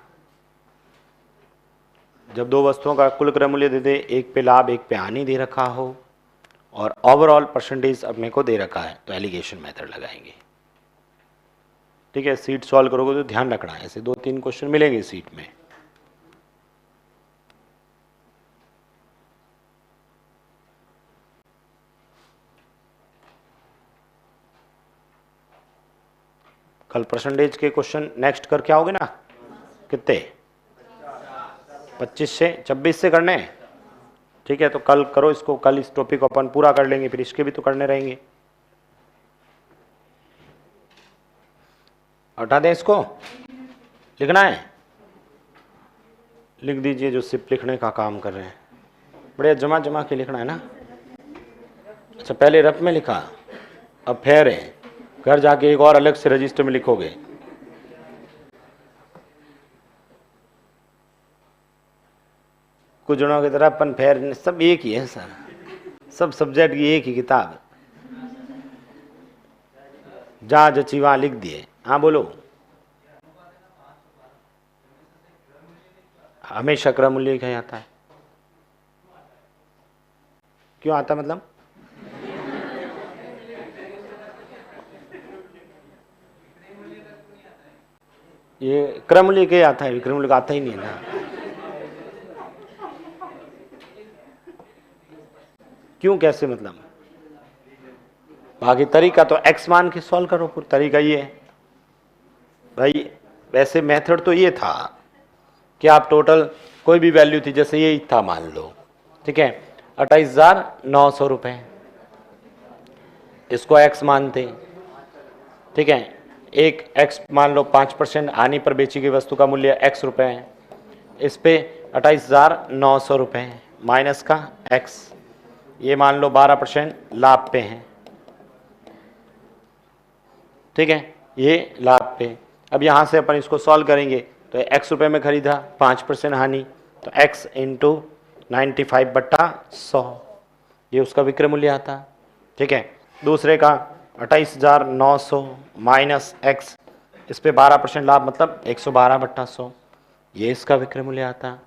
जब दो वस्तुओं का कुल क्रय मूल्य दे दे, एक पे लाभ एक पे हानि दे रखा हो और ओवरऑल परसेंटेज अपने को दे रखा है, तो एलिगेशन मेथड लगाएंगे। ठीक है, सीट सॉल्व करोगे तो ध्यान रखना, ऐसे 2-3 क्वेश्चन मिलेंगे सीट में। कल परसेंटेज के क्वेश्चन नेक्स्ट करके आओगे ना, कितने, 25 से 26 से करने हैं। ठीक है, तो कल करो इसको, कल इस टॉपिक को अपन पूरा कर लेंगे, फिर इसके भी तो करने रहेंगे। हटा दें इसको, लिखना है, लिख दीजिए जो सिर्फ लिखने का काम कर रहे हैं, बढ़िया जमा जमा के लिखना है ना। अच्छा, पहले रफ में लिखा, अब फेयर है, घर जाके एक और अलग से रजिस्टर में लिखोगे। कुछ जनों की तरह अपन फेयर, सब एक ही है सर, सब सब्जेक्ट की एक ही किताब, जहां जची वहां लिख दिए। हाँ बोलो, हमेशा क्रय मूल्य क्या आता है, क्यों आता मतलब, ये क्रय मूल्य क्या आता है, विक्रय मूल्य का आता ही नहीं है ना। क्यों, कैसे मतलब, बाकी तरीका तो एक्स मान के सॉल्व करो, पूरा तरीका ये है भाई। वैसे मेथड तो ये था कि आप टोटल कोई भी वैल्यू थी, जैसे ये था मान लो, ठीक है, 28,900 रुपये, इसको एक्स मानते, ठीक है, एक एक्स मान लो 5% हानि पर बेची गई वस्तु का मूल्य एक्स रुपये है, इस पे 28,900 रुपये माइनस का एक्स, ये मान लो 12% लाभ पे है, ठीक है, ये लाभ पे। अब यहाँ से अपन इसको सॉल्व करेंगे, तो एक्स रुपये में खरीदा, 5% हानि, तो एक्स इंटू 95/100, ये उसका विक्रय मूल्य आता। ठीक है, दूसरे का 28,900 माइनस एक्स, इस पे 12% लाभ, मतलब 112/100, ये इसका विक्रय मूल्य आता।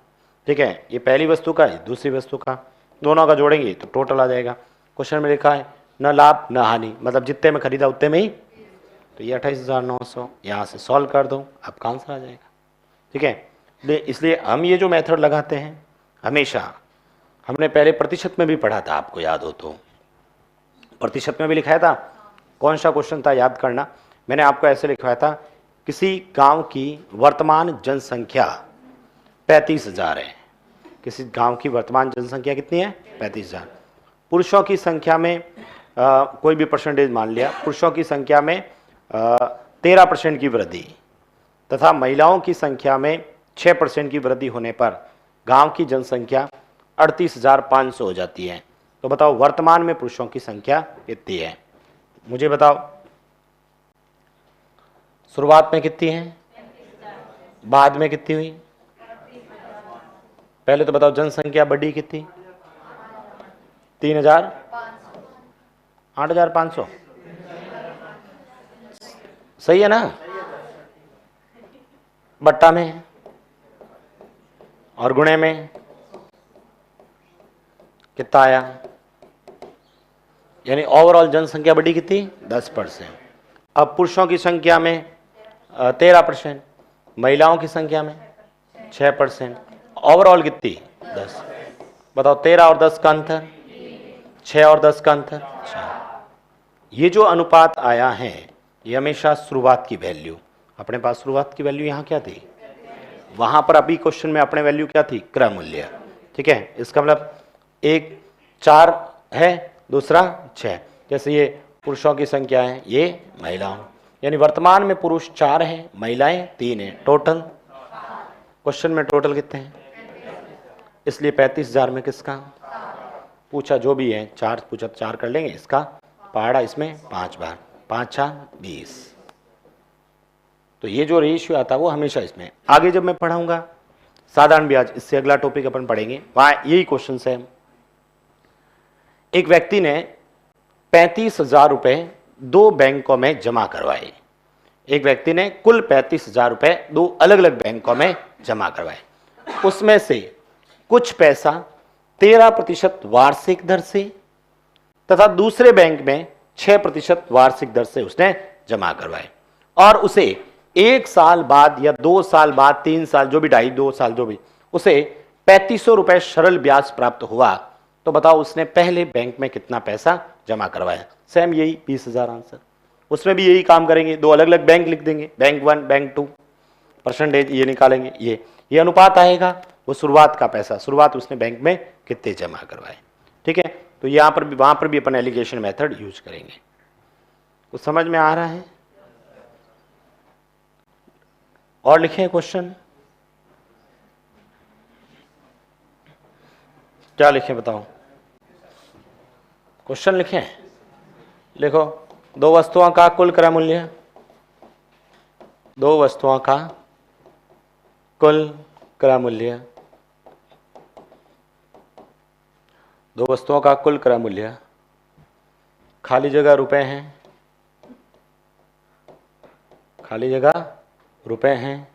ठीक है, ये पहली वस्तु का है, दूसरी वस्तु का, दोनों का जोड़ेंगे तो टोटल आ जाएगा। क्वेश्चन में लिखा है न लाभ न हानि, मतलब जितने में खरीदा उतने में ही, तो ये 28,900 यहाँ से सॉल्व कर दो, आपका आंसर आ जाएगा। ठीक है, इसलिए हम ये जो मेथड लगाते हैं हमेशा, हमने पहले प्रतिशत में भी पढ़ा था, आपको याद हो तो, प्रतिशत में भी लिखाया था। कौन सा क्वेश्चन था याद करना, मैंने आपको ऐसे लिखवाया था, किसी गांव की वर्तमान जनसंख्या 35,000 है, किसी गांव की वर्तमान जनसंख्या कितनी है, 35,000, पुरुषों की संख्या में कोई भी परसेंटेज मान लिया, पुरुषों की संख्या में 13% की वृद्धि तथा महिलाओं की संख्या में 6% की वृद्धि होने पर गांव की जनसंख्या 38,500 हो जाती है। तो बताओ वर्तमान में पुरुषों की संख्या कितनी है, मुझे बताओ। शुरुआत में कितनी है, बाद में कितनी हुई, पहले तो बताओ जनसंख्या बढ़ी कितनी, 3,000, 8,500, सही है ना, बट्टा में और गुणे में कितना आया, यानी ओवरऑल जनसंख्या बढ़ी कितनी, 10%। अब पुरुषों की संख्या में 13%, महिलाओं की संख्या में 6%, ओवरऑल कितनी, 10। बताओ 13 और 10 का अंतर, 6 और 10 का अंतर 4। ये जो अनुपात आया है ये हमेशा शुरुआत की वैल्यू, अपने पास शुरुआत की वैल्यू यहाँ क्या थी, वहां पर अभी क्वेश्चन में अपने वैल्यू क्या थी, क्रय मूल्य। ठीक है, इसका मतलब एक 4 है, दूसरा 6, जैसे ये पुरुषों की संख्या है, ये महिलाओं, यानी वर्तमान में पुरुष 4 हैं, महिलाएं 3 हैं, टोटल क्वेश्चन में टोटल कितने हैं, इसलिए 35,000 में किसका पूछा, जो भी है 4 पूछा, 4 कर लेंगे, इसका पहाड़ा इसमें 5 बार, 5 4 20। तो ये जो रेशियो आता है वो हमेशा इसमें। आगे जब मैं पढ़ाऊंगा साधारण ब्याज, इससे अगला टॉपिक अपन पढ़ेंगे, वहां यही क्वेश्चन है। एक व्यक्ति ने 35,000 रुपए 2 बैंकों में जमा करवाए। एक व्यक्ति ने कुल 35,000 रुपए 2 अलग अलग बैंकों में जमा करवाए। उसमें से कुछ पैसा 13% वार्षिक दर से तथा दूसरे बैंक में 6% वार्षिक दर से उसने जमा करवाए, और उसे 1 साल बाद या 2 साल बाद, 3 साल, जो भी 2.5 साल, जो भी, उसे 3500 रुपए सरल ब्याज प्राप्त हुआ। तो बताओ उसने पहले बैंक में कितना पैसा जमा करवाया। सेम यही 20,000 आंसर, उसमें भी यही काम करेंगे, 2 अलग अलग बैंक लिख देंगे, बैंक 1 बैंक 2, परसेंटेज ये निकालेंगे, ये अनुपात आएगा, वो शुरुआत का पैसा, शुरुआत उसने बैंक में कितने जमा करवाए। ठीक है, तो यहां पर भी वहां पर भी अपन एलिगेशन मेथड यूज करेंगे। कुछ समझ में आ रहा है? और लिखे क्वेश्चन, क्या लिखें बताओ, क्वेश्चन लिखें? लिखो, 2 वस्तुओं का कुल क्रय मूल्य, 2 वस्तुओं का कुल क्रय मूल्य, 2 वस्तुओं का कुल क्रय मूल्य, खाली जगह रुपए हैं, खाली जगह रुपए हैं।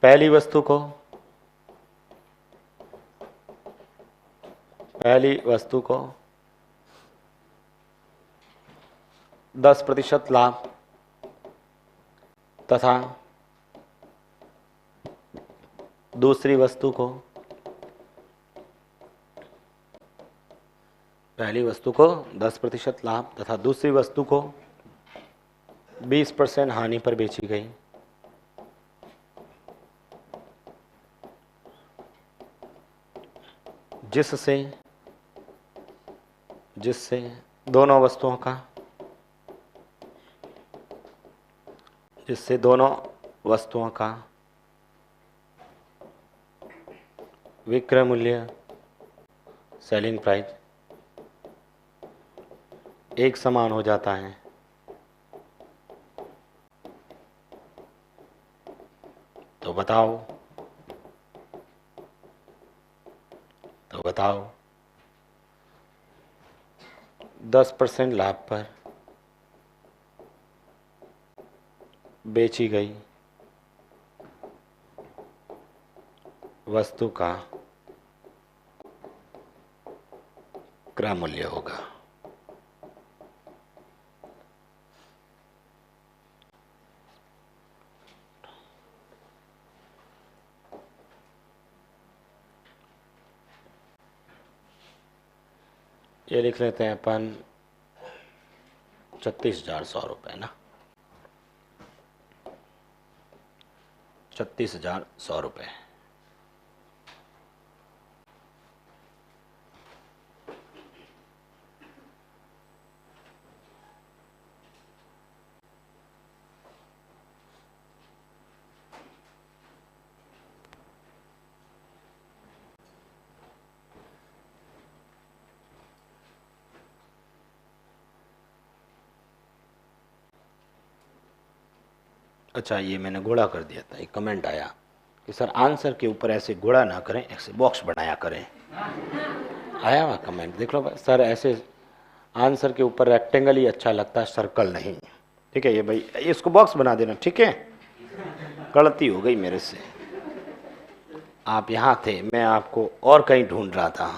पहली वस्तु को 10% लाभ तथा दूसरी वस्तु को, पहली वस्तु को 10% लाभ तथा दूसरी वस्तु को 20% हानि पर बेची गई। जिससे दोनों वस्तुओं का विक्रय मूल्य, सेलिंग प्राइस, एक समान हो जाता है। तो बताओ 10% लाभ पर बेची गई वस्तु का क्रय मूल्य होगा। ये लिख लेते हैं अपन 36,100 रुपये ना, 36,100 रुपये। अच्छा, ये मैंने घोड़ा कर दिया था, एक कमेंट आया कि सर आंसर के ऊपर ऐसे घोड़ा ना करें, ऐसे बॉक्स बनाया करें। आया हुआ कमेंट, देख लो सर, ऐसे आंसर के ऊपर रेक्टेंगल ही अच्छा लगता है, सर्कल नहीं। ठीक है, ये भाई इसको बॉक्स बना देना, ठीक है। गलती हो गई मेरे से, आप यहाँ थे, मैं आपको और कहीं ढूंढ रहा था।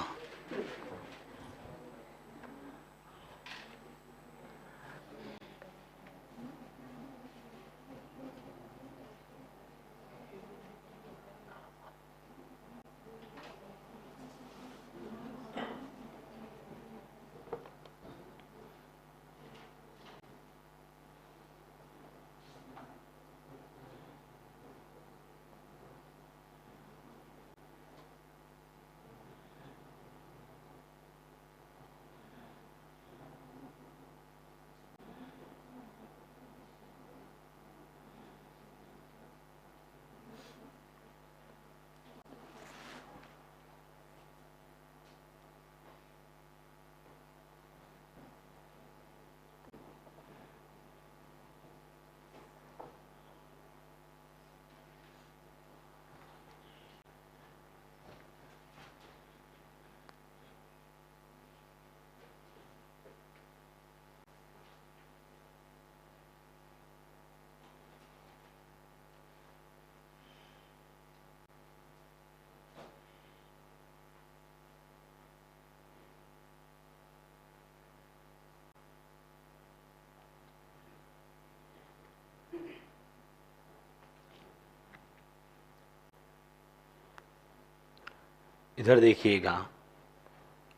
इधर देखिएगा,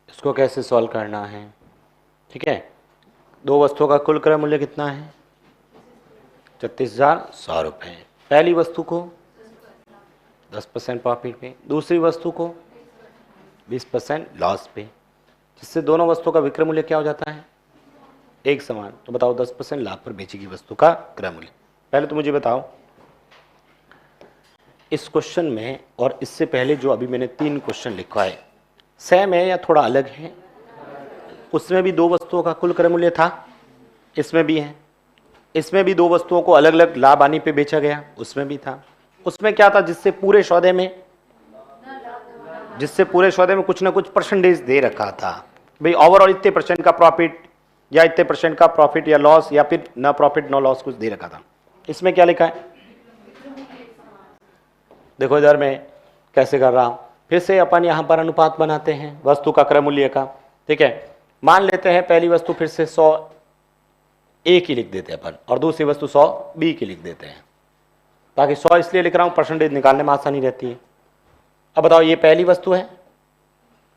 इसको कैसे सॉल्व करना है। ठीक है, दो वस्तुओं का कुल क्रय मूल्य कितना है? 36,100 रुपये। पहली वस्तु को 10% प्रॉफिट पे, दूसरी वस्तु को 20% लॉस पे, जिससे दोनों वस्तुओं का विक्रय मूल्य क्या हो जाता है? एक समान। तो बताओ 10% लाभ पर बेची गई वस्तु का क्रय मूल्य। पहले तो मुझे बताओ, इस क्वेश्चन में और इससे पहले जो अभी मैंने 3 क्वेश्चन लिखा है, सेम है या थोड़ा अलग है? उसमें भी दो वस्तुओं का कुल क्रय मूल्य था, इसमें भी है। इसमें भी दो वस्तुओं को अलग अलग लाभ आने पे बेचा गया, उसमें भी था। उसमें क्या था? जिससे पूरे सौदे में कुछ ना कुछ परसेंटेज दे रखा था, भाई ओवरऑल इतने परसेंट का प्रॉफिट या इतने परसेंट का प्रॉफिट या लॉस, या फिर ना प्रॉफिट ना लॉस, कुछ दे रखा था। इसमें क्या लिखा है? देखो इधर मैं कैसे कर रहा हूं, फिर से अपन यहां पर अनुपात बनाते हैं वस्तु का क्रय मूल्य का। ठीक है, मान लेते हैं पहली वस्तु फिर से 100 ए की लिख देते हैं अपन, और दूसरी वस्तु 100 बी की लिख देते हैं, ताकि 100 इसलिए लिख रहा हूं परसेंटेज निकालने में आसानी रहती है। अब बताओ, ये पहली वस्तु है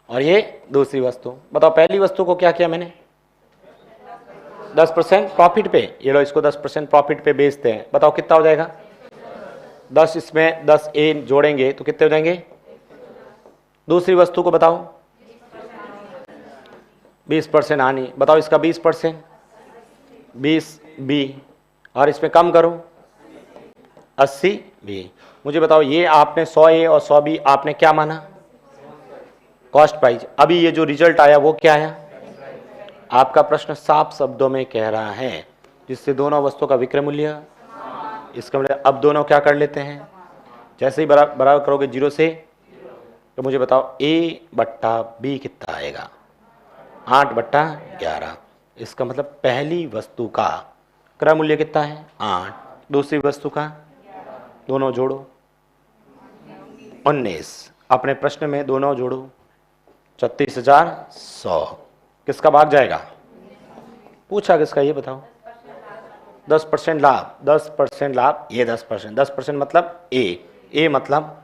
और ये दूसरी वस्तु। बताओ, पहली वस्तु को क्या किया मैंने? 10% प्रॉफिट पे, ये लो इसको 10% प्रॉफिट पे बेचते हैं। बताओ कितना हो जाएगा? 10, इसमें 10 ए जोड़ेंगे तो कितने हो जाएंगे? दूसरी वस्तु को बताओ 20% हानि। बताओ इसका 20%, 20 बी, और इसमें कम करो 80 बी। मुझे बताओ, ये आपने 100 ए और 100 बी आपने क्या माना? Cost price. अभी ये जो रिजल्ट आया वो क्या आया? आपका प्रश्न साफ शब्दों में कह रहा है जिससे दोनों वस्तुओं का विक्रय मूल्य, इसका मतलब अब दोनों क्या कर लेते हैं, जैसे ही बराबर करोगे 0 से, तो मुझे बताओ ए बट्टा बी कितना आएगा? 8/11। इसका मतलब पहली वस्तु का क्रय मूल्य कितना है? 8। दूसरी वस्तु का दोनों जोड़ो 19। अपने प्रश्न में दोनों जोड़ो 36,100। किसका भाग जाएगा? पूछा किसका, ये बताओ। 10% लाभ, 10% लाभ, ये 10% मतलब ए मतलब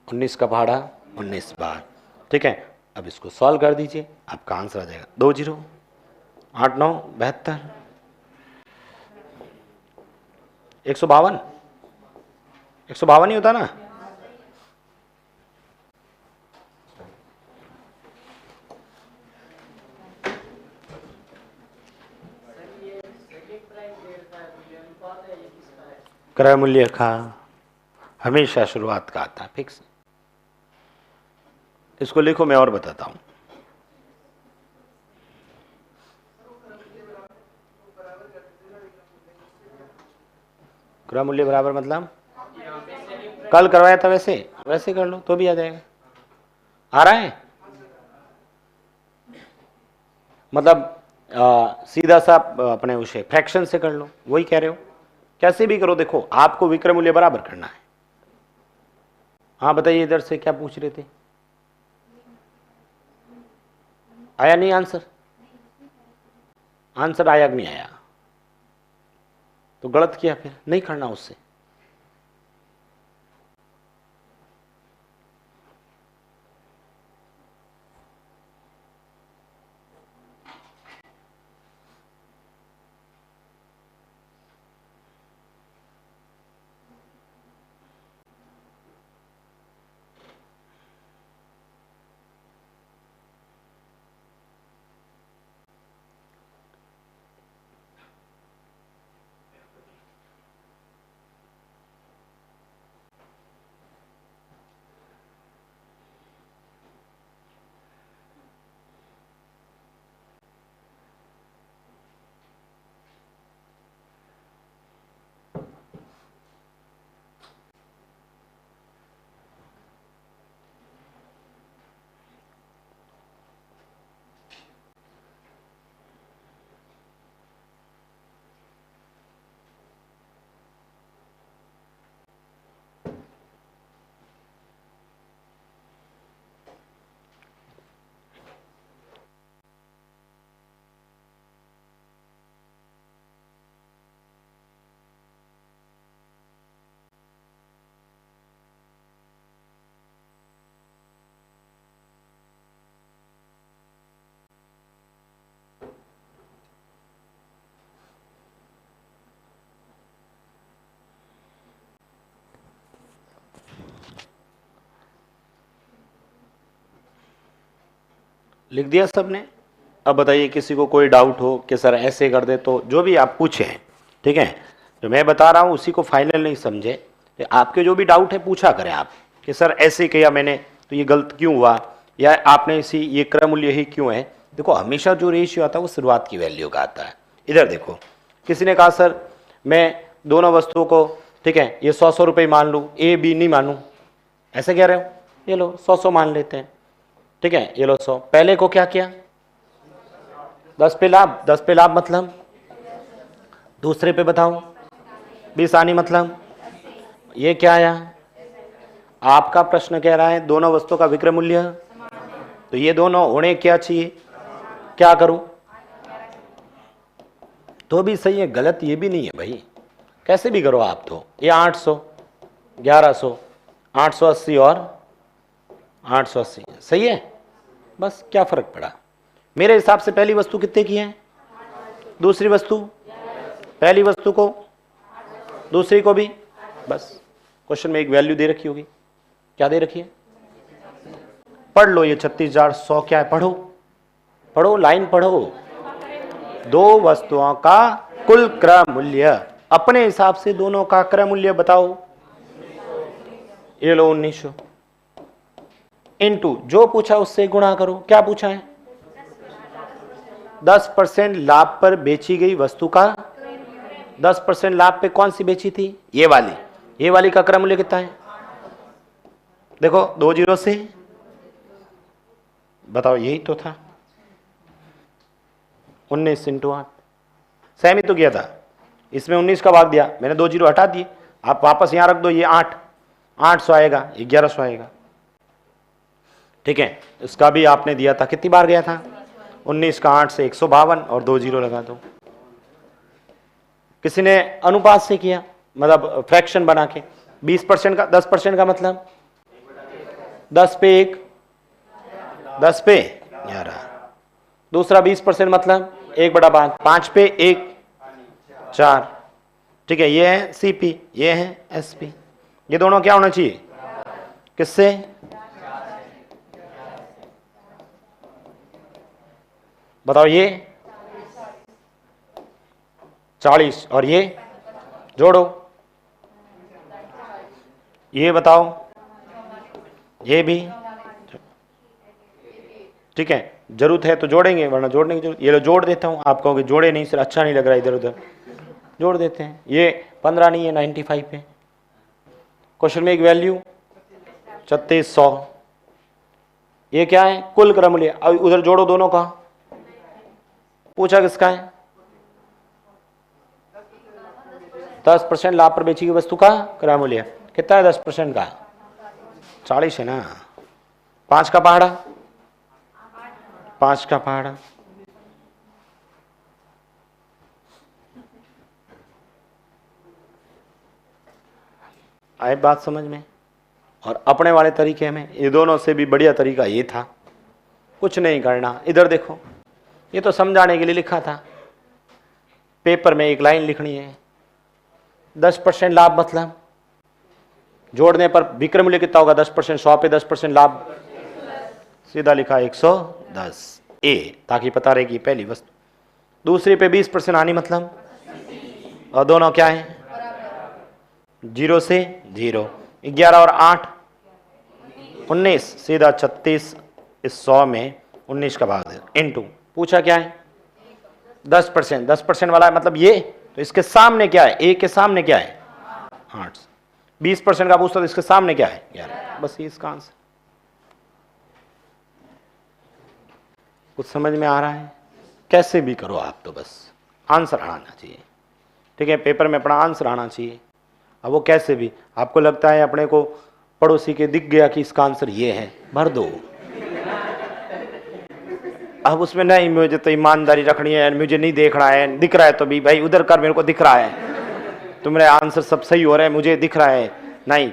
19 का भाड़ा 19 बार। ठीक है, अब इसको सॉल्व कर दीजिए, आपका आंसर आ जाएगा 20 8 9 72 152 152 ही होता ना? क्रय मूल्य का हमेशा शुरुआत का आता है फिक्स। इसको लिखो, मैं और बताता हूं। क्रय मूल्य बराबर मतलब कल करवाया था वैसे वैसे कर लो तो भी आ जाएगा। आ रहा है? मतलब सीधा सा अपने उसे फ्रैक्शन से कर लो, वही कह रहे हो। कैसे भी करो, देखो आपको विक्रय मूल्य बराबर करना है। हाँ बताइए, इधर से क्या पूछ रहे थे? आया नहीं आंसर? आंसर आया कि नहीं आया? तो गलत किया, फिर नहीं करना उससे। लिख दिया सबने? अब बताइए किसी को कोई डाउट हो कि सर ऐसे कर दे, तो जो भी आप पूछे, ठीक है, जो मैं बता रहा हूँ उसी को फाइनल नहीं समझे, आपके जो भी डाउट है पूछा करें आप कि सर ऐसे किया मैंने तो ये गलत क्यों हुआ, या आपने इसी ये क्रय मूल्य ही क्यों है। देखो हमेशा जो रेशियो आता है वो शुरुआत की वैल्यू का आता है। इधर देखो, किसी ने कहा सर मैं दोनों वस्तुओं को, ठीक है, ये 100 रुपये मान लूँ, ए बी नहीं मानूँ, ऐसे कह रहे हो, ये लो 100 मान लेते हैं, ठीक है, ये लो 100। पहले को क्या किया, 10 पे लाभ, 10 पे लाभ मतलब, दूसरे पे बताओ 20 आनी मतलब, ये क्या आया, आपका प्रश्न कह रहा है दोनों वस्तुओं का विक्रय मूल्य, तो ये दोनों होने क्या चाहिए, क्या करूं, तो भी सही है, गलत ये भी नहीं है भाई, कैसे भी करो आप, तो ये 800, 1100, 880 और 880 सही है, बस क्या फर्क पड़ा। मेरे हिसाब से पहली वस्तु कितने की है, दूसरी वस्तु, पहली वस्तु को, दूसरी को भी, बस क्वेश्चन में एक वैल्यू दे रखी होगी, क्या दे रखी है, पढ़ लो ये 36,100 क्या है, पढ़ो पढ़ो, लाइन पढ़ो, दो वस्तुओं का कुल क्रय मूल्य, अपने हिसाब से दोनों का क्रय मूल्य बताओ, ये लो 1900 इनटू जो पूछा उससे गुणा करो, क्या पूछा है, 10% लाभ पर बेची गई वस्तु का, 10% लाभ पे कौन सी बेची थी, ये वाली का क्रय मूल्य कितना है, देखो 2 जीरो से बताओ, यही तो था 19 इंटू 8, सेम ही तो किया था, इसमें 19 का भाग दिया मैंने, 2 जीरो हटा दिए, आप वापस यहां रख दो, ये 800 आएगा, 1100 आएगा, ठीक है। इसका भी आपने दिया था, कितनी बार गया था, 19 का 8 से 152 और 2 जीरो लगा दो। किसी ने अनुपात से किया, मतलब फ्रैक्शन बना के, 20% का 10% का मतलब 10 पे 1, 10 पे 11, दूसरा 20% मतलब 1/5, 5 पे 1, 4, ठीक है, ये है सीपी, ये है एसपी, ये दोनों क्या होना चाहिए, किससे, बताओ, ये 40 और ये जोड़ो, ये बताओ, ये भी, ठीक है, जरूरत है तो जोड़ेंगे वरना जोड़ने की जरूरत, ये लो जोड़ देता हूं, आप कहोगे जोड़े नहीं सर अच्छा नहीं लग रहा इधर उधर, जोड़ देते हैं, ये 15 नहीं है 95 पे, क्वेश्चन में एक वैल्यू 3600, ये क्या है, कुल क्रय मूल्य, अब उधर जोड़ो दोनों का, पूछा किसका है, 10% लाभ पर बेची गई वस्तु का क्रय मूल्य कितना है, 10% का 40 है ना, 5 का पहाड़ा, 5 का पहाड़ा, आए बात समझ में। और अपने वाले तरीके में ये दोनों से भी बढ़िया तरीका ये था, कुछ नहीं करना, इधर देखो, ये तो समझाने के लिए लिखा था, पेपर में एक लाइन लिखनी है, 10% लाभ मतलब जोड़ने पर विक्रय मूल्य कितना होगा, 10%, 100 पे 10% लाभ, सीधा लिखा 110 ए, ताकि पता रहे कि पहली वस्तु, दूसरी पे 20% आनी मतलब, और दोनों क्या है, 0 से 0, 11 और 8 19, सीधा 36, इस 100 में 19 का भाग दे इनटू, पूछा क्या है 10%, 10% वाला है मतलब ये, तो इसके सामने क्या है, ए के सामने क्या है 8, 20% का पूछता तो इसके सामने क्या है 11, बस ये इसका आंसर। कुछ समझ में आ रहा है, कैसे भी करो आप, तो बस आंसर आना चाहिए, ठीक है, पेपर में अपना आंसर आना चाहिए। अब वो कैसे भी, आपको लगता है अपने को पड़ोसी के दिख गया कि इसका आंसर ये है, भर दो, अब उसमें नहीं मुझे तो ईमानदारी रखनी है, मुझे नहीं देख रहा है, दिख रहा है तो भी भाई उधर कर, मेरे को दिख रहा है, तुम्हारे आंसर सब सही हो रहे हैं, मुझे दिख रहा है नहीं,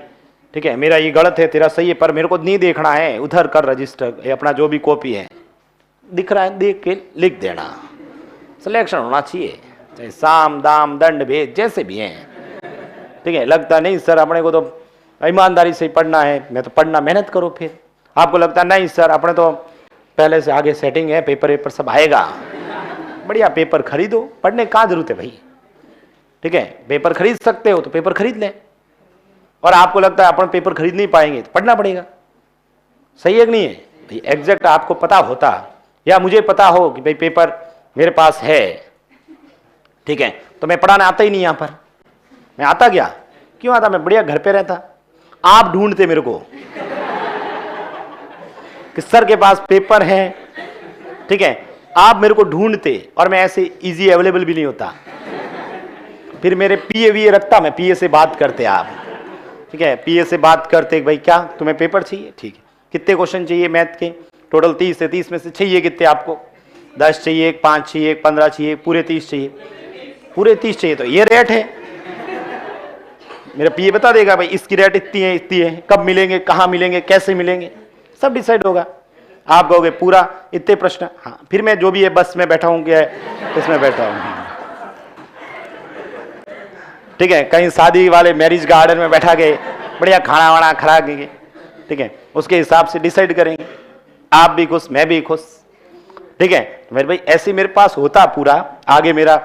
ठीक है, मेरा ये गलत है तेरा सही है, पर मेरे को नहीं देखना है, उधर कर रजिस्टर, अपना जो भी कॉपी है दिख रहा है देख के लिख देना, सिलेक्शन होना चाहिए, चाहे साम दाम दंड भेद जैसे भी हैं, ठीक है। लगता नहीं सर अपने को तो ईमानदारी से पढ़ना है, मैं तो पढ़ना, मेहनत करो, फिर आपको लगता नहीं सर अपने तो पहले से आगे सेटिंग है, पेपर वेपर सब आएगा, बढ़िया पेपर खरीदो, पढ़ने का जरूरत है भाई, ठीक है, पेपर खरीद सकते हो तो पेपर खरीद लें, और आपको लगता है अपन पेपर खरीद नहीं पाएंगे तो पढ़ना पड़ेगा, सही है कि नहीं है भाई? एग्जैक्ट आपको पता होता, या मुझे पता हो कि भाई पेपर मेरे पास है, ठीक है, तो मैं पढ़ाने आता ही नहीं, यहां पर मैं आता क्या, क्यों आता, मैं बढ़िया घर पे रहता, आप ढूंढते मेरे को कि सर के पास पेपर है, ठीक है, आप मेरे को ढूंढते, और मैं ऐसे इजी अवेलेबल भी नहीं होता, फिर मेरे पीए वीए रखता, मैं पीए से बात करते आप, ठीक है, पीए से बात करते भाई क्या तुम्हें पेपर चाहिए, ठीक है, कितने क्वेश्चन चाहिए मैथ के, टोटल 30 है, 30 में से चाहिए कितने आपको, 10 चाहिए, 5 चाहिए, 15 चाहिए, पूरे 30 चाहिए, पूरे 30 चाहिए, तो ये रेट है, मेरा पीए बता देगा भाई इसकी रेट इतनी है, कब मिलेंगे, कहाँ मिलेंगे, कैसे मिलेंगे, सब डिसाइड होगा। आप कहोगे पूरा इतने प्रश्न, हाँ, फिर मैं जो भी है बस में बैठा हूँ क्या इसमें बैठा हूँ, ठीक है, कहीं शादी वाले मैरिज गार्डन में बैठा के बढ़िया खाना वाना खा के, ठीक है, उसके हिसाब से डिसाइड करेंगे, आप भी खुश मैं भी खुश, ठीक है, मेरे भाई ऐसे मेरे पास होता पूरा, आगे मेरा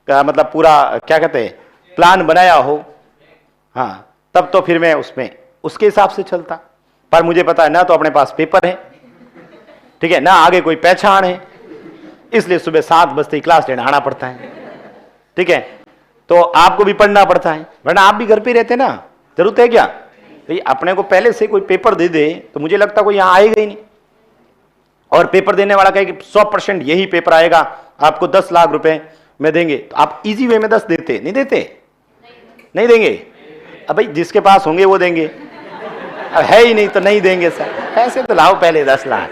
मतलब पूरा क्या कहते हैं प्लान बनाया हो, हाँ, तब तो फिर मैं उसमें उसके हिसाब से चलता, पर मुझे पता है ना तो अपने पास पेपर है, ठीक है, ना आगे कोई पहचान है, इसलिए सुबह 7 बजते ही क्लास लेने आना पड़ता है, ठीक है, तो आपको भी पढ़ना पड़ता है, वरना आप भी घर पे रहते ना, जरूरत है क्या भाई, अपने को पहले से कोई पेपर दे दे तो मुझे लगता कोई यहां आएगा ही नहीं, और पेपर देने वाला कहे कि 100% यही पेपर आएगा, आपको 10 लाख रुपए में देंगे, तो आप इजी वे में 10 देते नहीं देते, नहीं देंगे, अब भाई जिसके पास होंगे वो देंगे, अब है ही नहीं तो नहीं देंगे, सर पैसे तो लाओ पहले 10 लाख,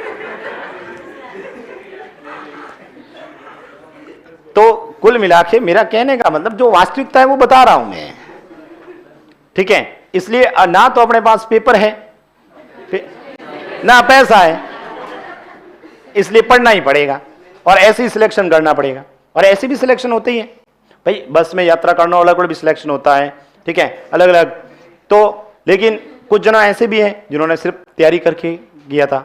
तो कुल मिला के मेरा कहने का मतलब जो वास्तविकता है वो बता रहा हूं मैं, ठीक है, इसलिए ना तो अपने पास पेपर है ना पैसा है, इसलिए पढ़ना ही पड़ेगा, और ऐसे ही सिलेक्शन करना पड़ेगा, और ऐसे भी सिलेक्शन होते ही है भाई, बस में यात्रा करने वाला को भी सिलेक्शन होता है, ठीक है, अलग अलग, तो लेकिन कुछ जना ऐसे भी हैं जिन्होंने सिर्फ तैयारी करके किया था,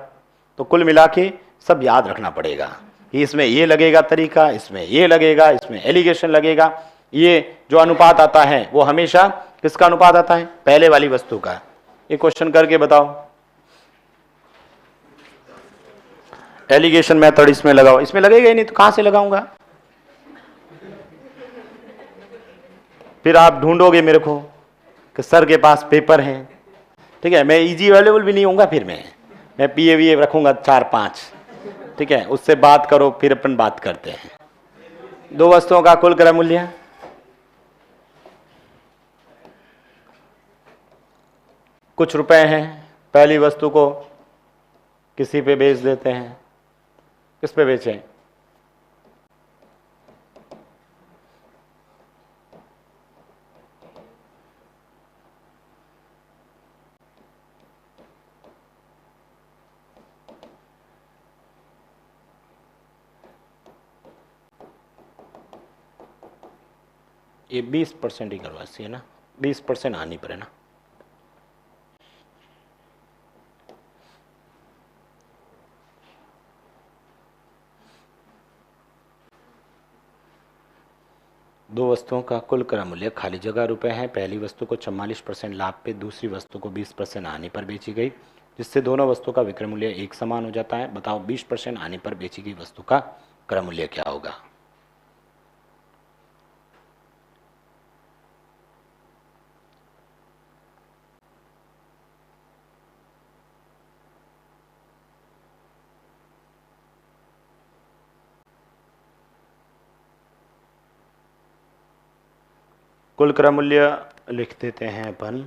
तो कुल मिला के सब याद रखना पड़ेगा, इसमें ये लगेगा तरीका, इसमें ये लगेगा, इसमें एलिगेशन लगेगा, ये जो अनुपात आता है वो हमेशा किसका अनुपात आता है, पहले वाली वस्तु का, ये क्वेश्चन करके बताओ, एलिगेशन मेथड इसमें लगाओ, इसमें लगेगा ही नहीं तो कहां से लगाऊंगा, फिर आप ढूंढोगे मेरे को कि सर के पास पेपर है, ठीक है, मैं इजी अवेलेबल भी नहीं होऊंगा, फिर मैं पीए वीए रखूंगा 4-5, ठीक है, उससे बात करो, फिर अपन बात करते हैं, दो वस्तुओं का कुल क्रय मूल्य कुछ रुपए हैं, पहली वस्तु को किसी पे बेच देते हैं, किस पे बेचें, ये 20% ही करवा सी है ना, 20% आनी पड़े ना, दो वस्तुओं का कुल क्रय मूल्य खाली जगह रुपए है, पहली वस्तु को 44% लाभ पे, दूसरी वस्तु को 20% आने पर बेची गई, जिससे दोनों वस्तु का विक्रय मूल्य एक समान हो जाता है, बताओ 20% आने पर बेची गई वस्तु का क्रय मूल्य क्या होगा। कुल क्रय मूल्य लिख देते हैं अपन,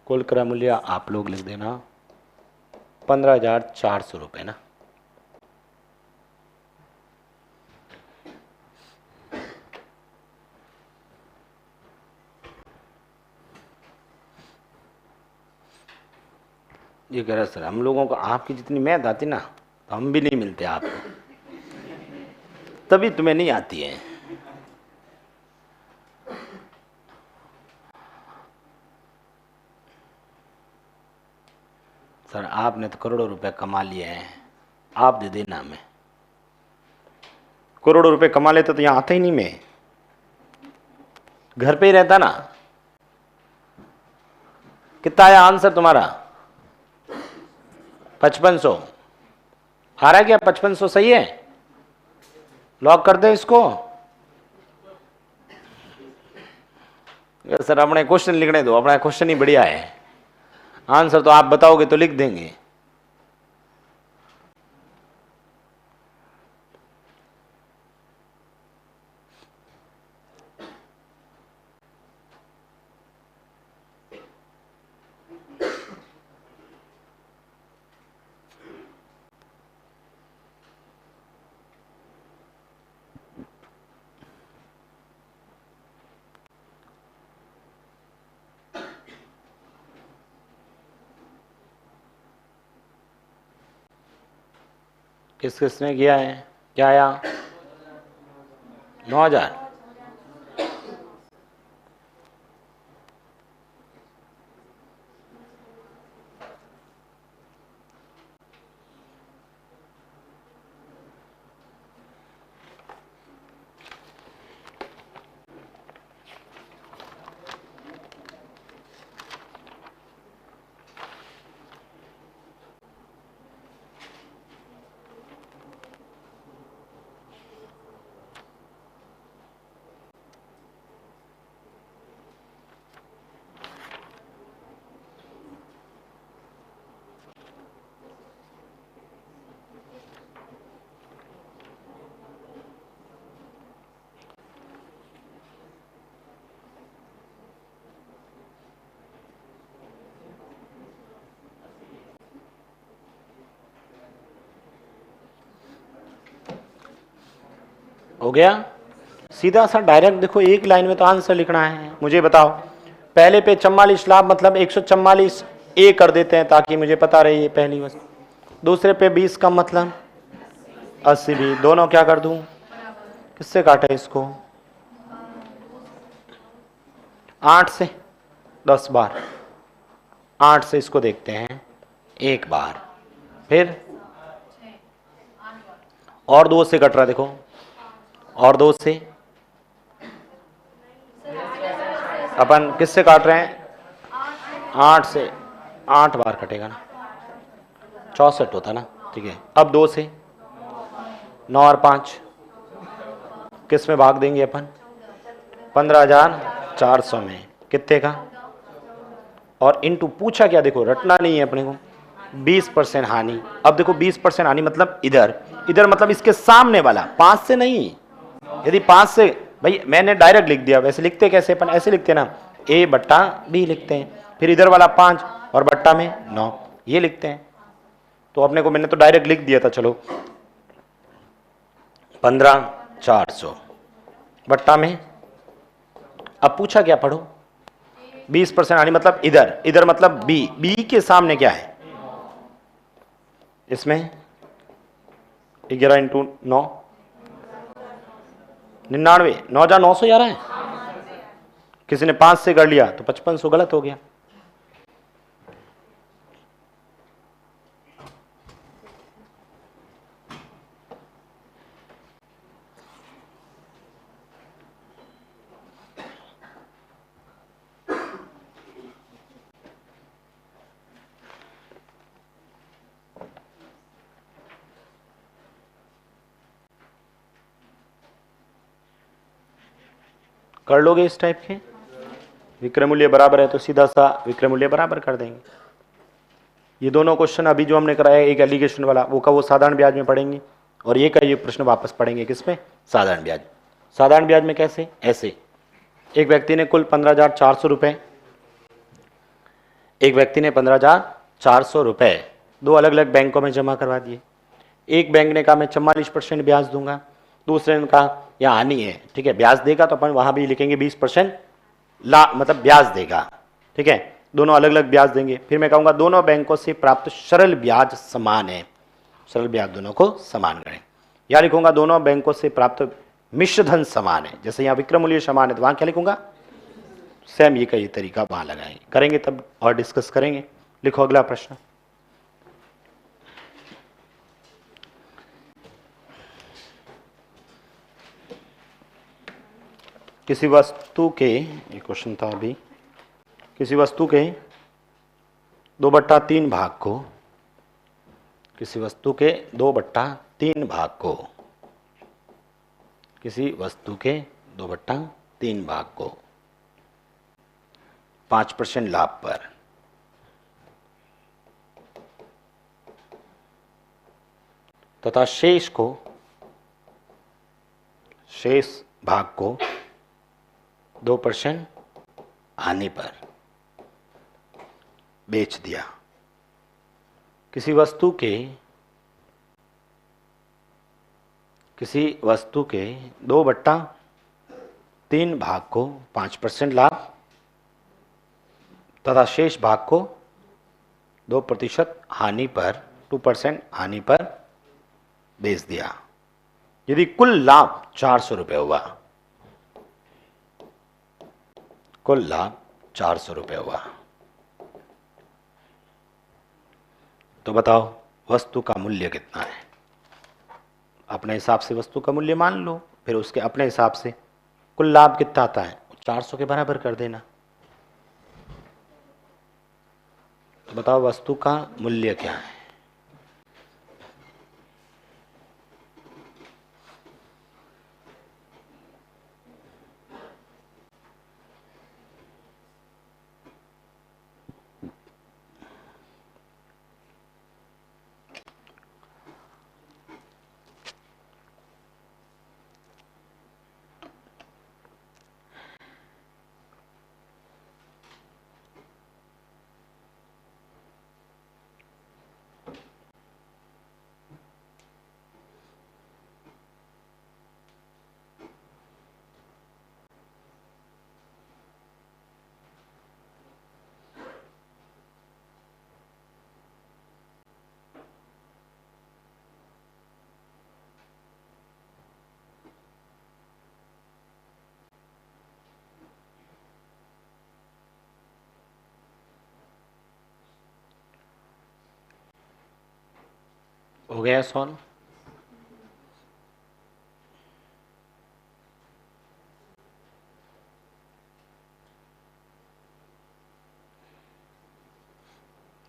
कुल क्रय मूल्य आप लोग लिख देना 15,400 रुपये ना, ये कह रहा सर हम लोगों को आपकी जितनी मैथ आती ना तो हम भी नहीं मिलते आपको, तभी तुम्हें नहीं आती है, सर आपने तो करोड़ों रुपए कमा लिए हैं, आप दे देना हमें। करोड़ों रुपए कमा लेते तो यहाँ आता ही नहीं, मैं घर पे ही रहता ना। कितना आया आंसर तुम्हारा? 5500 आ रहा है क्या? 5500 सही है? लॉक कर दे इसको। सर अपने क्वेश्चन लिखने दो, अपना क्वेश्चन ही बढ़िया है, आंसर तो आप बताओगे तो लिख देंगे। किस किसने किया है? क्या आया? 9000। हो गया? सीधा सा डायरेक्ट देखो, एक लाइन में तो आंसर लिखना है। मुझे बताओ, पहले पे 44 लाभ मतलब 144 ए कर देते हैं ताकि मुझे पता रहे ये पहली वस्तु। दूसरे पे 20 का मतलब 80 भी, दोनों क्या कर दूं? किससे काटे इसको? 8 से 10 बार, 8 से इसको देखते हैं 1 बार, फिर और 2 से कट रहा देखो, और 2 से अपन किससे काट रहे हैं? 8 से 8 बार कटेगा ना, 64 होता ना, ठीक है। अब 2 से 9 और 5 किस में भाग देंगे अपन? 15,400 में, कितने का? और इनटू पूछा क्या, देखो रटना नहीं है अपने को, 20% हानि। अब देखो 20% हानि मतलब इधर, इधर मतलब इसके सामने वाला, 5 से नहीं। यदि 5 से, भाई मैंने डायरेक्ट लिख दिया, वैसे लिखते कैसे अपन? ऐसे लिखते ना, a बट्टा b लिखते हैं, फिर इधर वाला 5 और बट्टा में 9, ये लिखते हैं। तो अपने को मैंने तो डायरेक्ट लिख दिया था, चलो 15,400 बट्टा में, अब पूछा क्या पढ़ो? 20% हानि मतलब इधर, इधर मतलब b, b के सामने क्या है? इसमें 11 इंटू 9, 99, 9,900 आ रहा है। किसी ने 5 से कर लिया तो 5500 गलत हो गया। कर लोगे इस टाइप के? विक्रय मूल्य बराबर है तो सीधा सा विक्रय मूल्य बराबर कर देंगे। ये दोनों क्वेश्चन अभी जो हमने कराया, एक एलिगेशन वाला वो का वो साधारण ब्याज में पढ़ेंगे, और ये का ये प्रश्न वापस पढ़ेंगे किसमें? साधारण ब्याज। साधारण ब्याज में कैसे? ऐसे, एक व्यक्ति ने कुल 15,400 रुपए, एक व्यक्ति ने 15,400 रुपए 2 अलग अलग बैंकों में जमा करवा दिए। एक बैंक ने कहा मैं 44% ब्याज दूंगा, दूसरे ने कहा यहाँ हानि है, ठीक है ब्याज देगा, तो अपन वहां भी लिखेंगे 20% ला मतलब ब्याज देगा, ठीक है। दोनों अलग अलग ब्याज देंगे। फिर मैं कहूंगा दोनों बैंकों से प्राप्त सरल ब्याज समान है, सरल ब्याज दोनों को समान करें। या लिखूंगा दोनों बैंकों से प्राप्त मिश्र धन समान है, जैसे यहाँ विक्रय मूल्य समान है तो वहां क्या लिखूंगा? सेम ये का ये तरीका वहां लगाएंगे, करेंगे तब और डिस्कस करेंगे। लिखो अगला प्रश्न। किसी वस्तु के, ये क्वेश्चन था अभी, किसी वस्तु के 2/3 भाग को, किसी वस्तु के 2/3 भाग को, किसी वस्तु के 2/3 भाग को 5% लाभ पर तथा शेष भाग को 2% हानि पर बेच दिया। किसी वस्तु के 2/3 भाग को 5% लाभ तथा शेष भाग को 2% हानि पर 2% हानि पर बेच दिया। यदि कुल लाभ 400 रुपये हुआ, कुल लाभ 400 रुपये हुआ, तो बताओ वस्तु का मूल्य कितना है। अपने हिसाब से वस्तु का मूल्य मान लो, फिर उसके अपने हिसाब से कुल लाभ कितना आता है 400 के बराबर कर देना। तो बताओ वस्तु का मूल्य क्या है। हो गया सॉल्व।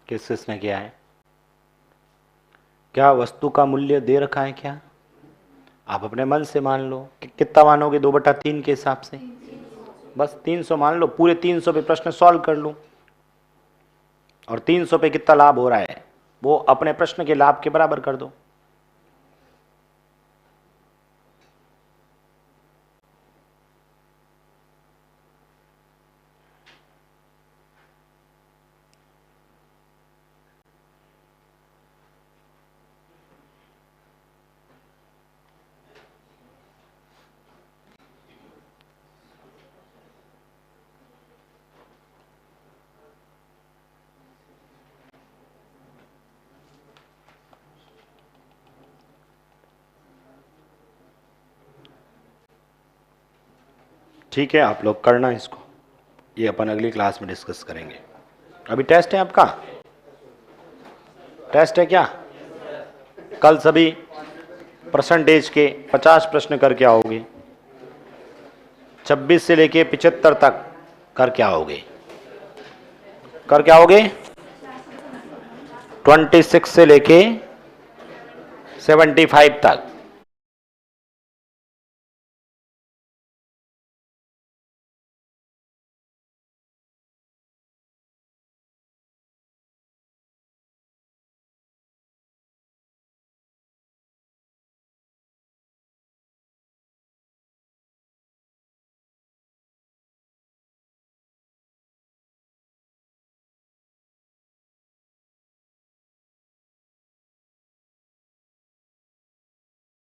किसने किया है? क्या वस्तु का मूल्य दे रखा है क्या? आप अपने मन से मान लो कि कितना मानोगे 2/3 के हिसाब से, बस 300 मान लो। पूरे 300 पे प्रश्न सॉल्व कर लो और 300 पे कितना लाभ हो रहा है वो अपने प्रश्न के लाभ के बराबर कर दो। ठीक है, आप लोग करना इसको, ये अपन अगली क्लास में डिस्कस करेंगे। अभी टेस्ट है आपका, टेस्ट है क्या? कल सभी परसेंटेज के 50 प्रश्न करके आओगे, 26 से लेके 75 तक करके आओगे। करके आओगे 26 से लेके 75 तक।